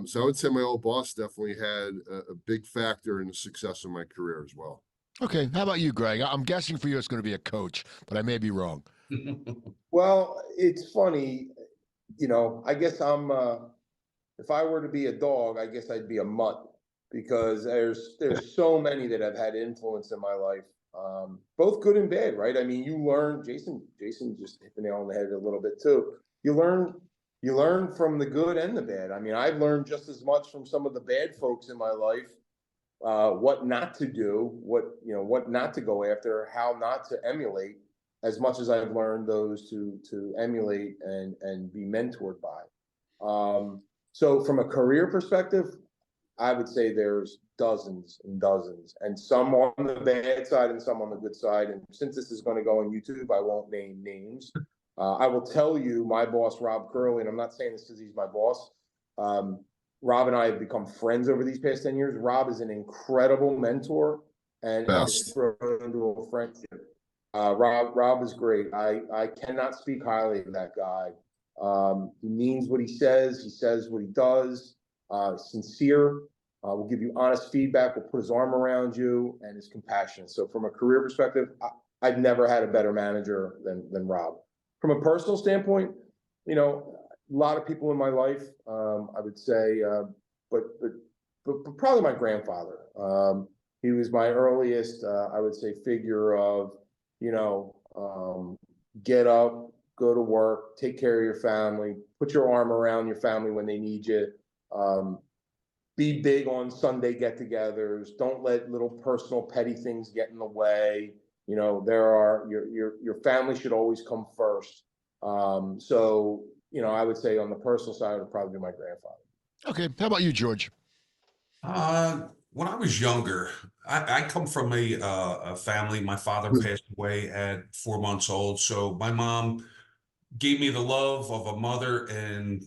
So I would say my old boss definitely had a big factor in the success of my career as well. Okay, how about you, Greg? I'm guessing for you it's going to be a coach, but I may be wrong. Well, it's funny, I guess if I were to be a dog, I guess I'd be a mutt because there's so many that have had influence in my life, both good and bad, right? I mean, you learn. Jason just hit the nail on the head a little bit too. You learn from the good and the bad. I mean, I've learned just as much from some of the bad folks in my life, what not to do, what not to go after, how not to emulate, as much as I've learned those to emulate and be mentored by. So from a career perspective, I would say there's dozens and dozens, and some on the bad side and some on the good side. And since this is going to go on YouTube, I won't name names. I will tell you, my boss, Rob Curley, and I'm not saying this because he's my boss. Rob and I have become friends over these past 10 years. Rob is an incredible mentor and it's Best. grown into a friendship. Rob is great. I cannot speak highly of that guy. He means what he says what he does, sincere, will give you honest feedback, will put his arm around you, and is compassionate. So from a career perspective, I've never had a better manager than Rob. From a personal standpoint, a lot of people in my life, I would say, but probably my grandfather. He was my earliest, I would say, figure of, get up, go to work, take care of your family, put your arm around your family when they need you. Be big on Sunday get-togethers. Don't let little personal petty things get in the way. Your family should always come first. So I would say on the personal side, it would probably be my grandfather. Okay, how about you, George? When I was younger, I come from a family. My father passed away at 4 months old, so my mom gave me the love of a mother and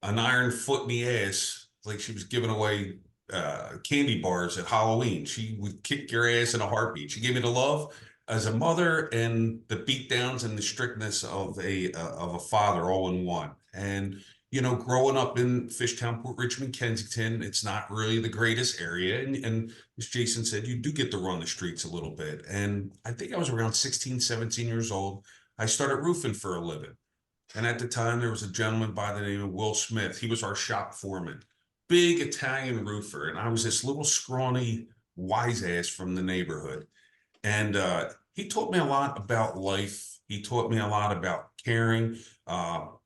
an iron foot in the ass, like she was giving away candy bars at Halloween. She would kick your ass in a heartbeat. She gave me the love as a mother and the beatdowns and the strictness of a father all in one. And growing up in Fishtown, Port Richmond, Kensington, it's not really the greatest area. And as Jason said, you do get to run the streets a little bit. And I think I was around 16, 17 years old. I started roofing for a living. And at the time, there was a gentleman by the name of Will Smith. He was our shop foreman, big Italian roofer. And I was this little scrawny wise ass from the neighborhood. And he taught me a lot about life. He taught me a lot about caring.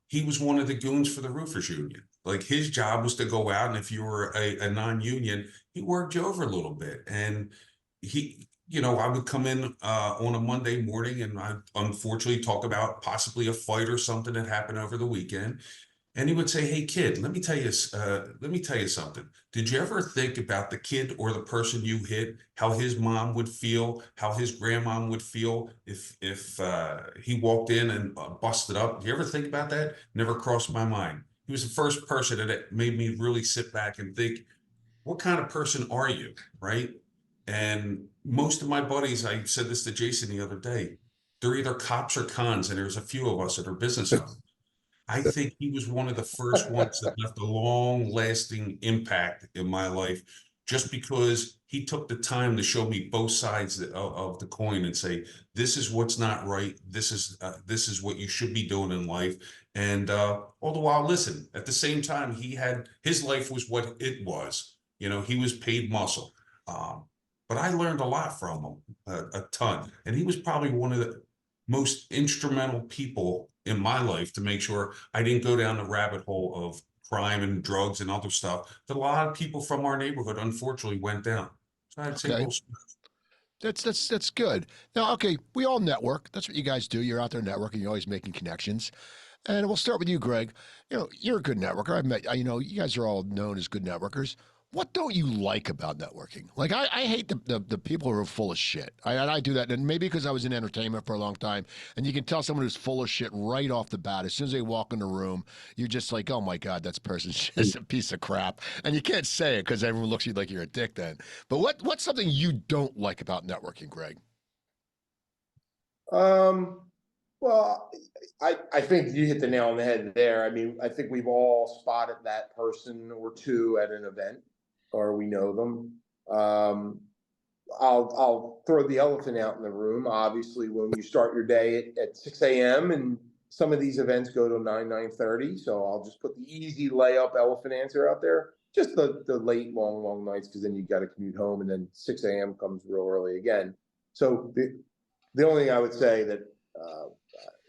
He was one of the goons for the roofers union. Like his job was to go out, and if you were a non-union, he worked you over a little bit. And I would come in on a Monday morning, and I unfortunately talk about possibly a fight or something that happened over the weekend. And he would say, "Hey, kid, let me tell you something. Did you ever think about the kid or the person you hit, how his mom would feel, how his grandmom would feel if he walked in and busted up? Did you ever think about that? Never crossed my mind." He was the first person that made me really sit back and think, what kind of person are you, right? And most of my buddies, I said this to Jason the other day, they're either cops or cons, and there's a few of us that are business owners. I think he was one of the first ones that left a long lasting impact in my life, just because he took the time to show me both sides of the coin and say, this is what's not right. This is what you should be doing in life. And all the while, listen, at the same time, his life was what it was. He was paid muscle. But I learned a lot from him, a ton. And he was probably one of the most instrumental people in my life to make sure I didn't go down the rabbit hole of crime and drugs and other stuff that a lot of people from our neighborhood unfortunately went down. So I'd say Okay, Will. that's good. Now, okay, we all network. That's what you guys do. You're out there networking. You're always making connections. And we'll start with you, Greg. You're a good networker. I've met. You guys are all known as good networkers. What don't you like about networking? Like, I hate the people who are full of shit. I do that, and maybe because I was in entertainment for a long time, and you can tell someone who's full of shit right off the bat. As soon as they walk in the room, you're just like, oh my God, that person's just a piece of crap. And you can't say it because everyone looks at you like you're a dick then. But what's something you don't like about networking, Greg? Well, I think you hit the nail on the head there. I mean, I think we've all spotted that person or two at an event, or we know them. I'll throw the elephant out in the room. Obviously, when you start your day at 6 a.m. and some of these events go to 9:30, so I'll just put the easy layup elephant answer out there. Just the late, long nights, because then you got to commute home, and then 6 a.m. comes real early again. So the only thing I would say that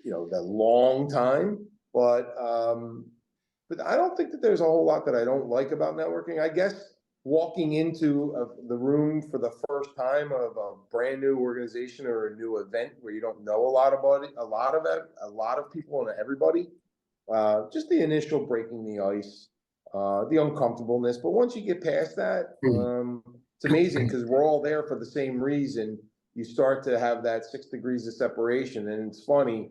the long time, but I don't think that there's a whole lot that I don't like about networking. I guess walking into the room for the first time of a brand new organization or a new event where you don't know a lot about it, a lot of people and everybody, just the initial breaking the ice, the uncomfortableness. But once you get past that, it's amazing because we're all there for the same reason. You start to have that 6 degrees of separation, and it's funny.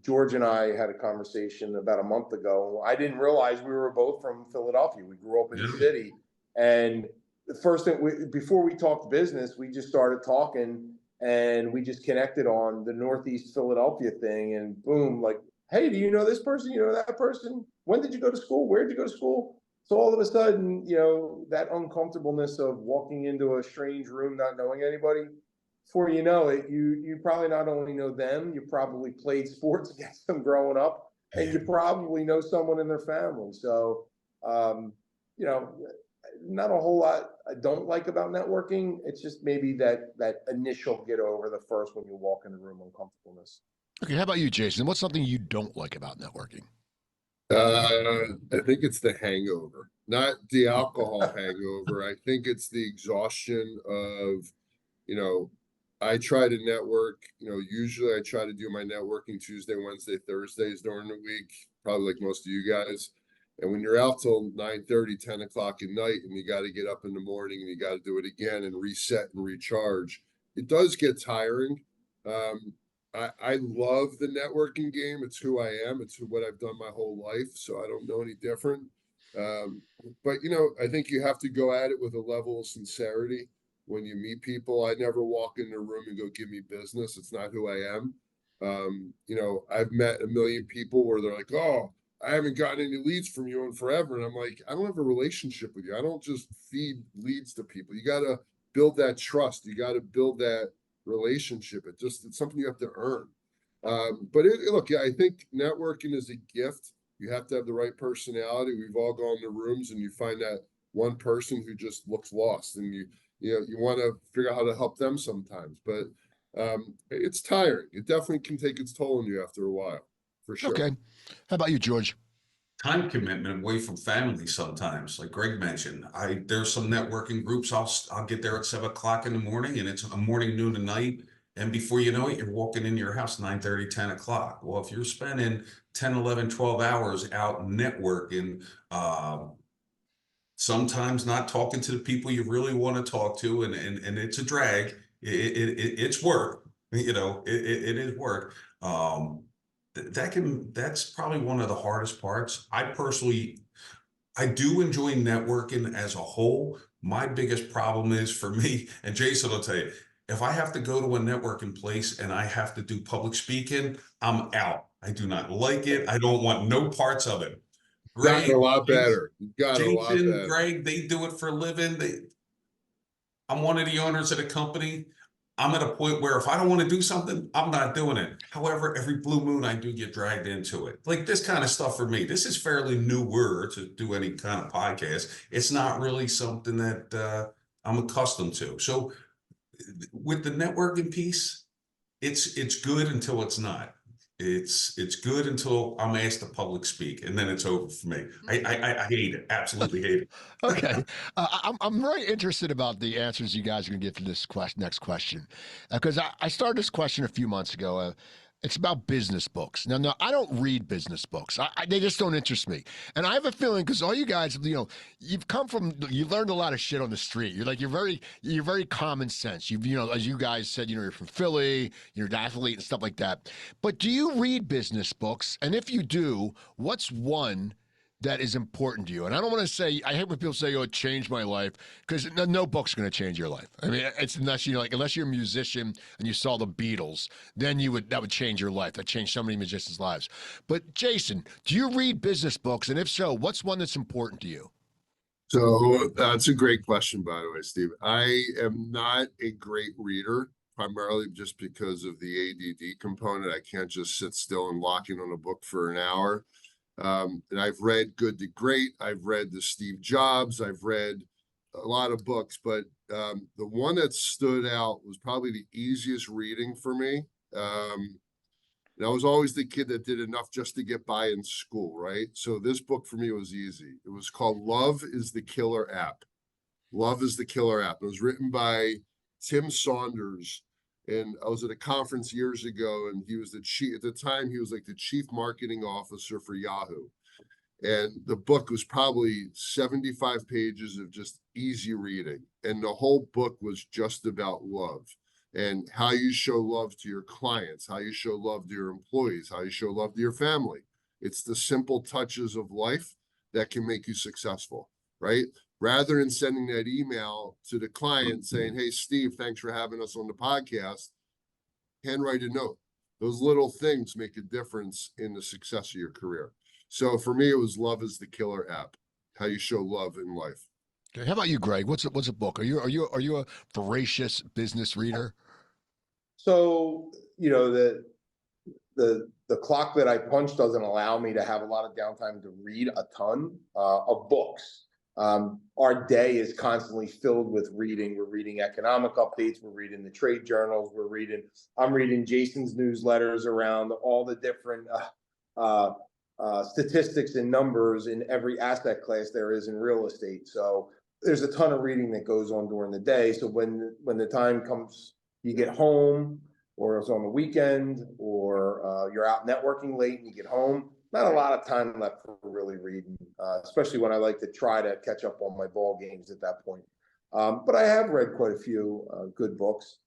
George and I had a conversation about a month ago. I didn't realize we were both from Philadelphia. We grew up in the city. And the first thing, before we talked business, we just started talking, and we just connected on the Northeast Philadelphia thing. And boom, like, hey, do you know this person? You know that person? When did you go to school? Where did you go to school? So all of a sudden, that uncomfortableness of walking into a strange room, not knowing anybody, before you know it, you probably not only know them, you probably played sports against them growing up, and you probably know someone in their family. So, not a whole lot I don't like about networking. It's just maybe that initial get over the first when you walk in the room uncomfortableness. Okay, how about you, Jason? What's something you don't like about networking? I think it's the hangover, not the alcohol hangover. I think it's the exhaustion of, I try to network, usually I try to do my networking Tuesday, Wednesday, Thursdays during the week, probably like most of you guys. And when you're out till 9:30, 10 o'clock at night, and you got to get up in the morning and you got to do it again and reset and recharge, it does get tiring. I love the networking game. It's who I am. It's what I've done my whole life. So I don't know any different. But I think you have to go at it with a level of sincerity. When you meet people, I never walk in the room and go, give me business. It's not who I am. I've met a million people where they're like, oh, I haven't gotten any leads from you in forever. And I'm like, I don't have a relationship with you. I don't just feed leads to people. You got to build that trust. You got to build that relationship. It's something you have to earn. But look, I think networking is a gift. You have to have the right personality. We've all gone to rooms and you find that one person who just looks lost, and you want to figure out how to help them sometimes, but it's tiring. It definitely can take its toll on you after a while, for sure. Okay. How about you, George? Time commitment away from family sometimes, like Greg mentioned. There's some networking groups, I'll get there at 7 o'clock in the morning, and it's a morning, noon, and night. And before you know it, you're walking into your house 9:30, 10 o'clock. Well, if you're spending 10, 11, 12 hours out networking, sometimes not talking to the people you really want to talk to, and it's a drag. It's work, it is work. That's probably one of the hardest parts. I do enjoy networking as a whole. My biggest problem is for me, and Jason will tell you, if I have to go to a networking place and I have to do public speaking, I'm out. I do not like it. I don't want no parts of it. Greg, got a lot better. Jason, Greg, they do it for a living. I'm one of the owners of the company. I'm at a point where if I don't want to do something, I'm not doing it. However, every blue moon, I do get dragged into it. Like this kind of stuff for me, this is fairly newer to do any kind of podcast. It's not really something that I'm accustomed to. So with the networking piece, it's good until it's not. It's good until I'm asked to public speak, and then it's over for me. I hate it. Absolutely hate it. Okay. I'm very interested about the answers you guys are going to give to this next question, because I started this question a few months ago. It's about business books. Now, I don't read business books. They just don't interest me. And I have a feeling, because all you guys, you learned a lot of shit on the street. You're very common sense. As you guys said, you're from Philly, you're an athlete and stuff like that. But do you read business books? And if you do, what's one that is important to you? And I don't want to say, I hate when people say, oh, it changed my life, because no book's going to change your life. I mean, it's unless you're a musician and you saw the Beatles, then that would change your life. That changed so many musicians' lives. But Jason, do you read business books? And if so, what's one that's important to you? So that's a great question, by the way, Steve. I am not a great reader, primarily just because of the ADD component. I can't just sit still and lock in on a book for an hour. And I've read Good to Great. I've read the Steve Jobs. I've read a lot of books, but the one that stood out was probably the easiest reading for me. And I was always the kid that did enough just to get by in school, right? So this book for me was easy. It was called Love is the Killer App. Love is the Killer App. It was written by Tim Saunders. And I was at a conference years ago, and he was the chief, at the time, he was like the chief marketing officer for Yahoo. And the book was probably 75 pages of just easy reading. And the whole book was just about love and how you show love to your clients, how you show love to your employees, how you show love to your family. It's the simple touches of life that can make you successful, right? Rather than sending that email to the client saying, hey, Steve, thanks for having us on the podcast, handwrite a note. Those little things make a difference in the success of your career. So for me, it was Love is the Killer App, how you show love in life. Okay, how about you, Greg? What's a book? Are you a voracious business reader? So, the clock that I punch doesn't allow me to have a lot of downtime to read a ton of books. Our day is constantly filled with reading. We're reading economic updates. We're reading the trade journals. I'm reading Jason's newsletters around all the different statistics and numbers in every asset class there is in real estate. So there's a ton of reading that goes on during the day. So when the time comes, you get home, or it's on the weekend, or you're out networking late and you get home, not a lot of time left for really reading, especially when I like to try to catch up on my ball games at that point. But I have read quite a few good books.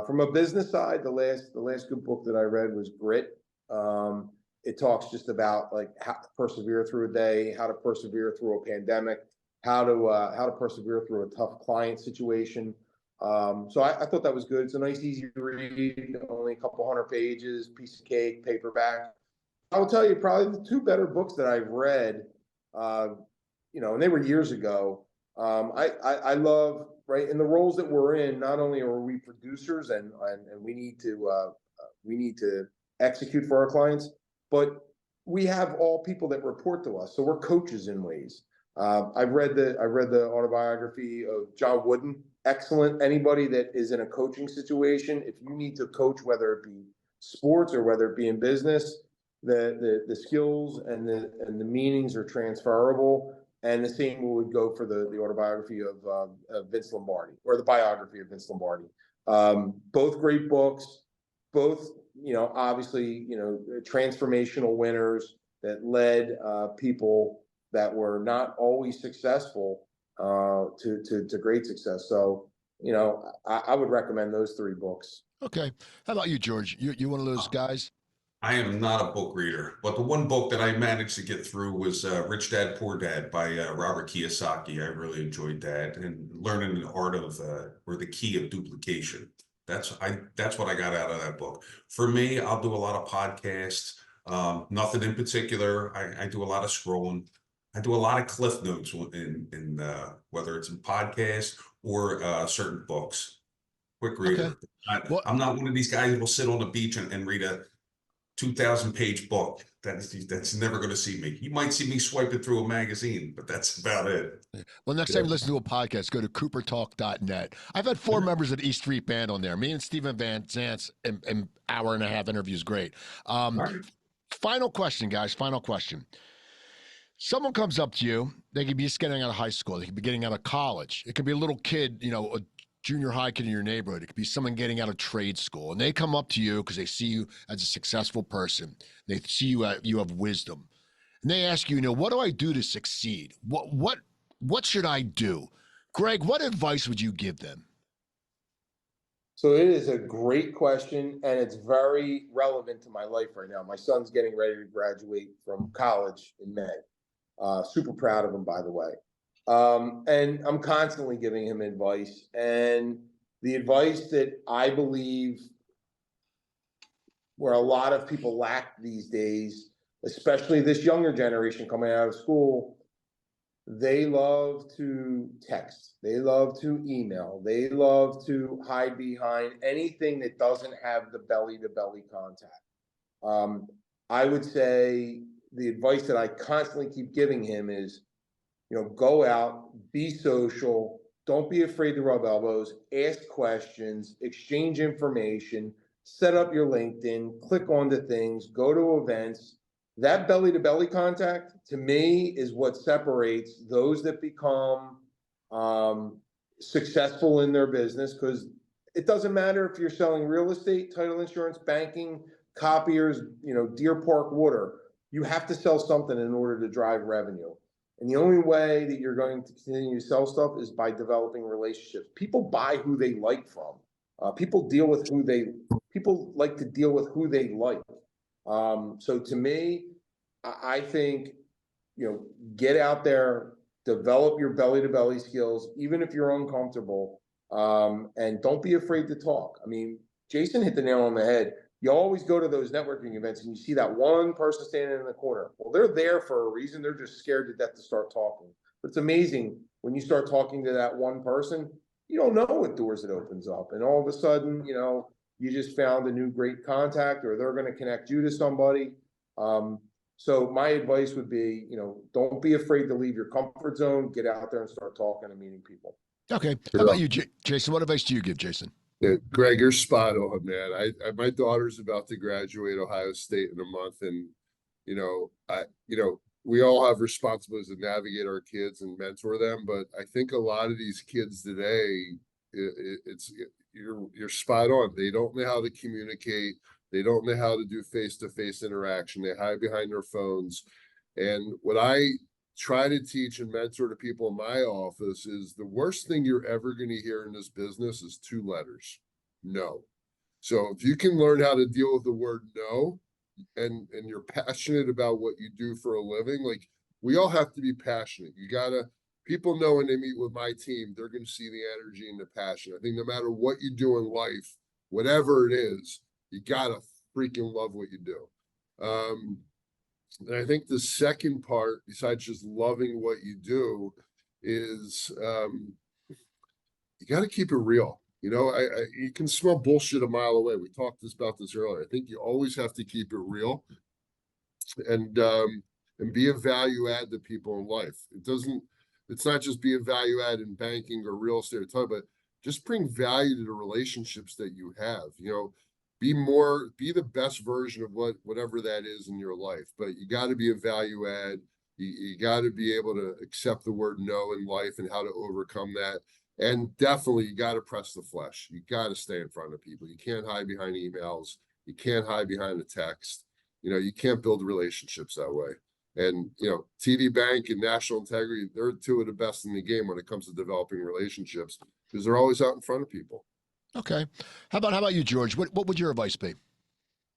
From a business side, the last good book that I read was Grit. It talks just about like how to persevere through a day, how to persevere through a pandemic, how to persevere through a tough client situation. So I thought that was good. It's a nice, easy read, only a couple hundred pages, piece of cake, paperback. I will tell you probably the two better books that I've read, and they were years ago. I love, right, in the roles that we're in, not only are we producers and we need to execute for our clients, but we have all people that report to us. So we're coaches in ways. I've read the autobiography of John Wooden. Excellent. Anybody that is in a coaching situation, if you need to coach, whether it be sports or whether it be in business, the skills and the meanings are transferable. And the same would go for the autobiography of Vince Lombardi, or the biography of Vince Lombardi. Both great books, both, obviously, transformational winners that led people that were not always successful to great success. So, I would recommend those three books. Okay. How about you, George? You one of those guys? I am not a book reader, but the one book that I managed to get through was Rich Dad Poor Dad by Robert Kiyosaki. I really enjoyed that, and learning the art of or the key of duplication. That's what I got out of that book. For me, I'll do a lot of podcasts. Nothing in particular. I do a lot of scrolling. I do a lot of cliff notes in whether it's in podcasts or certain books. Quick reader. Okay. I'm not one of these guys who will sit on the beach and read a 2,000-page book. That's never going to see me. You might see me swiping through a magazine, but that's about it. Well, next time you listen to a podcast, go to coopertalk.net. I've had 4 members of the East Street Band on there. Me and Stephen Van Zant's an hour and a half interview is great. Right. Final question, guys. Final question. Someone comes up to you. They could be just getting out of high school. They could be getting out of college. It could be a little kid, a junior high kid in your neighborhood. It could be someone getting out of trade school, and they come up to you because they see you as a successful person. They see you have wisdom, and they ask you, what do I do to succeed? What should I do? Greg, what advice would you give them? So it is a great question, and it's very relevant to my life right now. My son's getting ready to graduate from college in May. Super proud of him, by the way. And I'm constantly giving him advice. And the advice that I believe where a lot of people lack these days, especially this younger generation coming out of school, they love to text, they love to email, they love to hide behind anything that doesn't have the belly to belly contact. I would say the advice that I constantly keep giving him is, go out, be social, don't be afraid to rub elbows, ask questions, exchange information, set up your LinkedIn, click onto things, go to events. That belly to belly contact, to me, is what separates those that become successful in their business, because it doesn't matter if you're selling real estate, title insurance, banking, copiers, Deer Park water. You have to sell something in order to drive revenue. And the only way that you're going to continue to sell stuff is by developing relationships. People buy who they like from. People like to deal with who they like. So to me, I think, get out there, develop your belly to belly skills, even if you're uncomfortable, and don't be afraid to talk. I mean, Jason hit the nail on the head. You always go to those networking events and you see that one person standing in the corner. Well, they're there for a reason. They're just scared to death to start talking. But it's amazing when you start talking to that one person, you don't know what doors it opens up. And all of a sudden, you just found a new great contact, or they're going to connect you to somebody. So my advice would be, don't be afraid to leave your comfort zone, get out there and start talking and meeting people. Okay. How about you, Jason? What advice do you give, Jason? Yeah, Greg, you're spot on, man. My daughter's about to graduate Ohio State in a month, and we all have responsibilities to navigate our kids and mentor them. But I think a lot of these kids today, you're spot on. They don't know how to communicate. They don't know how to do face-to-face interaction. They hide behind their phones. And what I try to teach and mentor to people in my office is the worst thing you're ever going to hear in this business is 2 letters: no. So if you can learn how to deal with the word no, and you're passionate about what you do for a living, like, we all have to be passionate. People know when they meet with my team, they're going to see the energy and the passion. I think no matter what you do in life, whatever it is, you got to freaking love what you do. And I think the second part, besides just loving what you do, is you got to keep it real. You can smell bullshit a mile away. We talked about this earlier. I think you always have to keep it real, and be a value add to people in life. It's not just be a value add in banking or real estate, but just bring value to the relationships that you have. Be the best version of whatever that is in your life, but you got to be a value add. You got to be able to accept the word no in life and how to overcome that. And definitely you got to press the flesh. You got to stay in front of people. You can't hide behind emails. You can't hide behind a text. You can't build relationships that way. And, TD Bank and National Integrity, they're 2 of the best in the game when it comes to developing relationships, because they're always out in front of people. Okay. How about you, George? What would your advice be?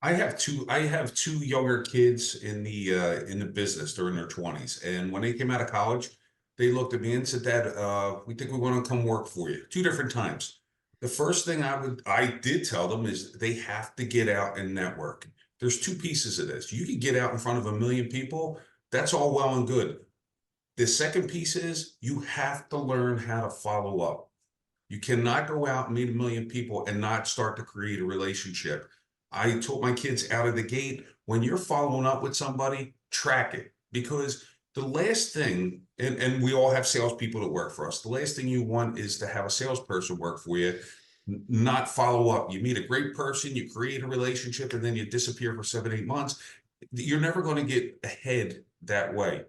I have two younger kids in the business. They're in their 20s, and when they came out of college, they looked at me and said, "Dad, we think we want to come work for you." 2 different times. The first thing I did tell them is they have to get out and network. There's 2 pieces of this. You can get out in front of 1 million people. That's all well and good. The second piece is you have to learn how to follow up. You cannot go out and meet 1 million people and not start to create a relationship. I told my kids out of the gate, when you're following up with somebody, track it, because the last thing, and we all have salespeople that work for us, the last thing you want is to have a salesperson work for you, not follow up. You meet a great person, you create a relationship, and then you disappear for 7, 8 months. You're never going to get ahead that way.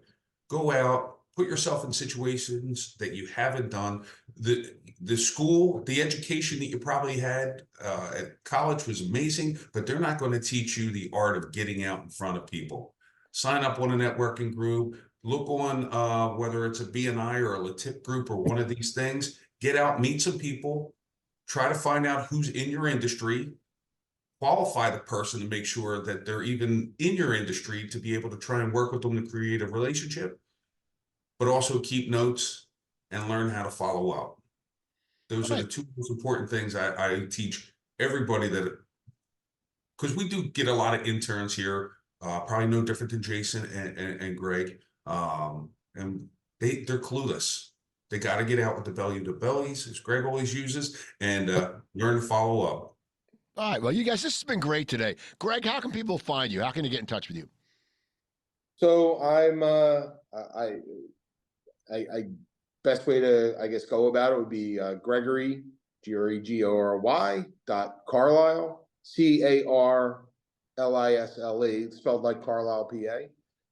Go out, put yourself in situations that you haven't done. The school, the education that you probably had at college was amazing, but they're not going to teach you the art of getting out in front of people. Sign up on a networking group. Look on whether it's a BNI or a LaTip group or one of these things. Get out, meet some people. Try to find out who's in your industry. Qualify the person to make sure that they're even in your industry to be able to try and work with them to create a relationship, but also keep notes and learn how to follow up. Those are the 2 most important things I teach everybody, that because we do get a lot of interns here, probably no different than Jason and Greg. And they're clueless. They got to get out with the belly to bellies, as Greg always uses, and learn to follow up. All right. Well, you guys, this has been great today. Greg, how can people find you? How can they get in touch with you? So I'm best way to, I guess, go about it would be Gregory, Gregory .Carlisle, CARLISLE, spelled like Carlisle, PA,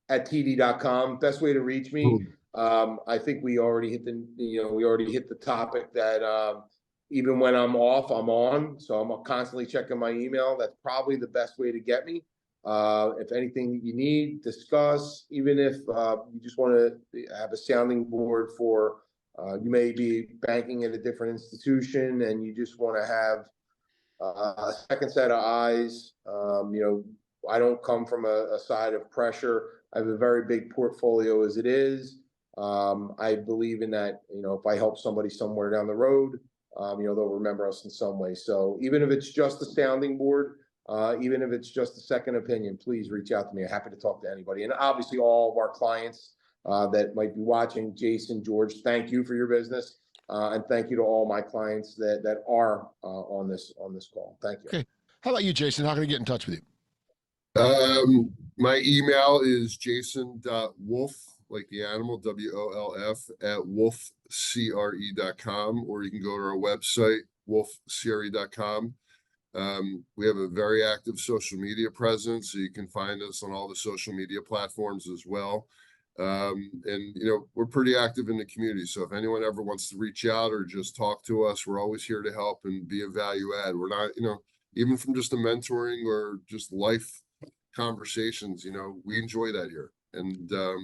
at TD.com. Best way to reach me. I think we already hit the topic that even when I'm off, I'm on. So I'm constantly checking my email. That's probably the best way to get me. If anything you need, discuss, even if you just want to have a sounding board for, you may be banking at a different institution and you just want to have a second set of eyes. I don't come from a side of pressure. I have a very big portfolio as it is. I believe in that, if I help somebody somewhere down the road, they'll remember us in some way. So even if it's just a sounding board, even if it's just a second opinion, please reach out to me. I'm happy to talk to anybody. And obviously all of our clients that might be watching, Jason, George, thank you for your business. And thank you to all my clients that are on this call. Thank you. Okay. How about you, Jason? How can I get in touch with you? My email is jason.wolf, like the animal, WOLF, at wolfcre.com, or you can go to our website, wolfcre.com. We have a very active social media presence, so you can find us on all the social media platforms as well. And we're pretty active in the community. So if anyone ever wants to reach out or just talk to us, we're always here to help and be a value add. We're not, even from just a mentoring or just life conversations, we enjoy that here. And I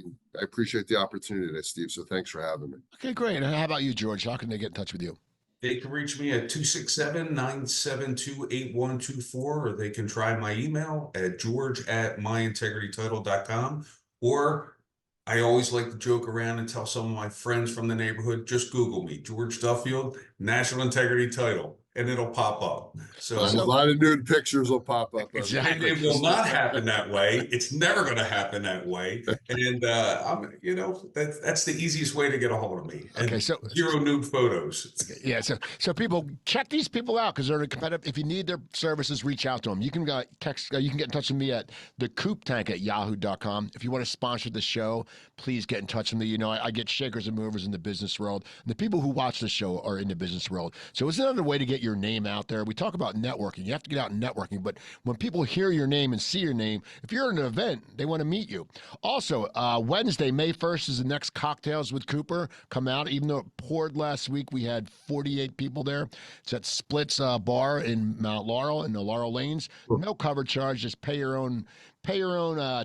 appreciate the opportunity today, Steve. So thanks for having me. Okay, great. And how about you, George? How can they get in touch with you? They can reach me at 267-972-8124, or they can try my email at george@myintegritytitle.com. Or I always like to joke around and tell some of my friends from the neighborhood, just Google me, George Duffield, National Integrity Title, and it'll pop up. So a lot of nude pictures will pop up. Exactly. It will not happen that way. It's never going to happen that way. And that's the easiest way to get a hold of me. And Okay, so zero nude photos. Yeah, so people check these people out because they're competitive. If you need their services, reach out to them. You can text. You can get in touch with me at the Coop Tank at yahoo.com. If you want to sponsor the show, please get in touch with me. I get shakers and movers in the business world. The people who watch the show are in the business world. So it's another way to get your name out there. We talk about networking. You have to get out and networking. But when people hear your name and see your name, if you're at an event, they want to meet you. Also, Wednesday, May 1st is the next Cocktails with Cooper. Come out. Even though it poured last week, we had 48 people there. It's at Splits Bar in Mount Laurel in the Laurel Lanes. No cover charge. Just pay your own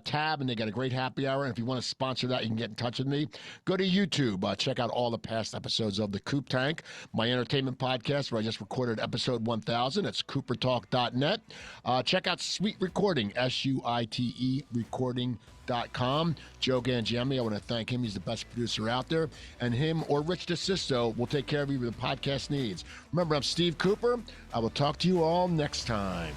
tab, and they got a great happy hour. And if you want to sponsor that, you can get in touch with me. Go to YouTube. Check out all the past episodes of the Coop Tank, my entertainment podcast, where I just recorded episode 1000. It's coopertalk.net. Check out SuiteRecording, SUITE recording.com. Joe Gangiami, I want to thank him. He's the best producer out there. And him or Rich DeSisto will take care of you with the podcast needs. Remember, I'm Steve Cooper. I will talk to you all next time.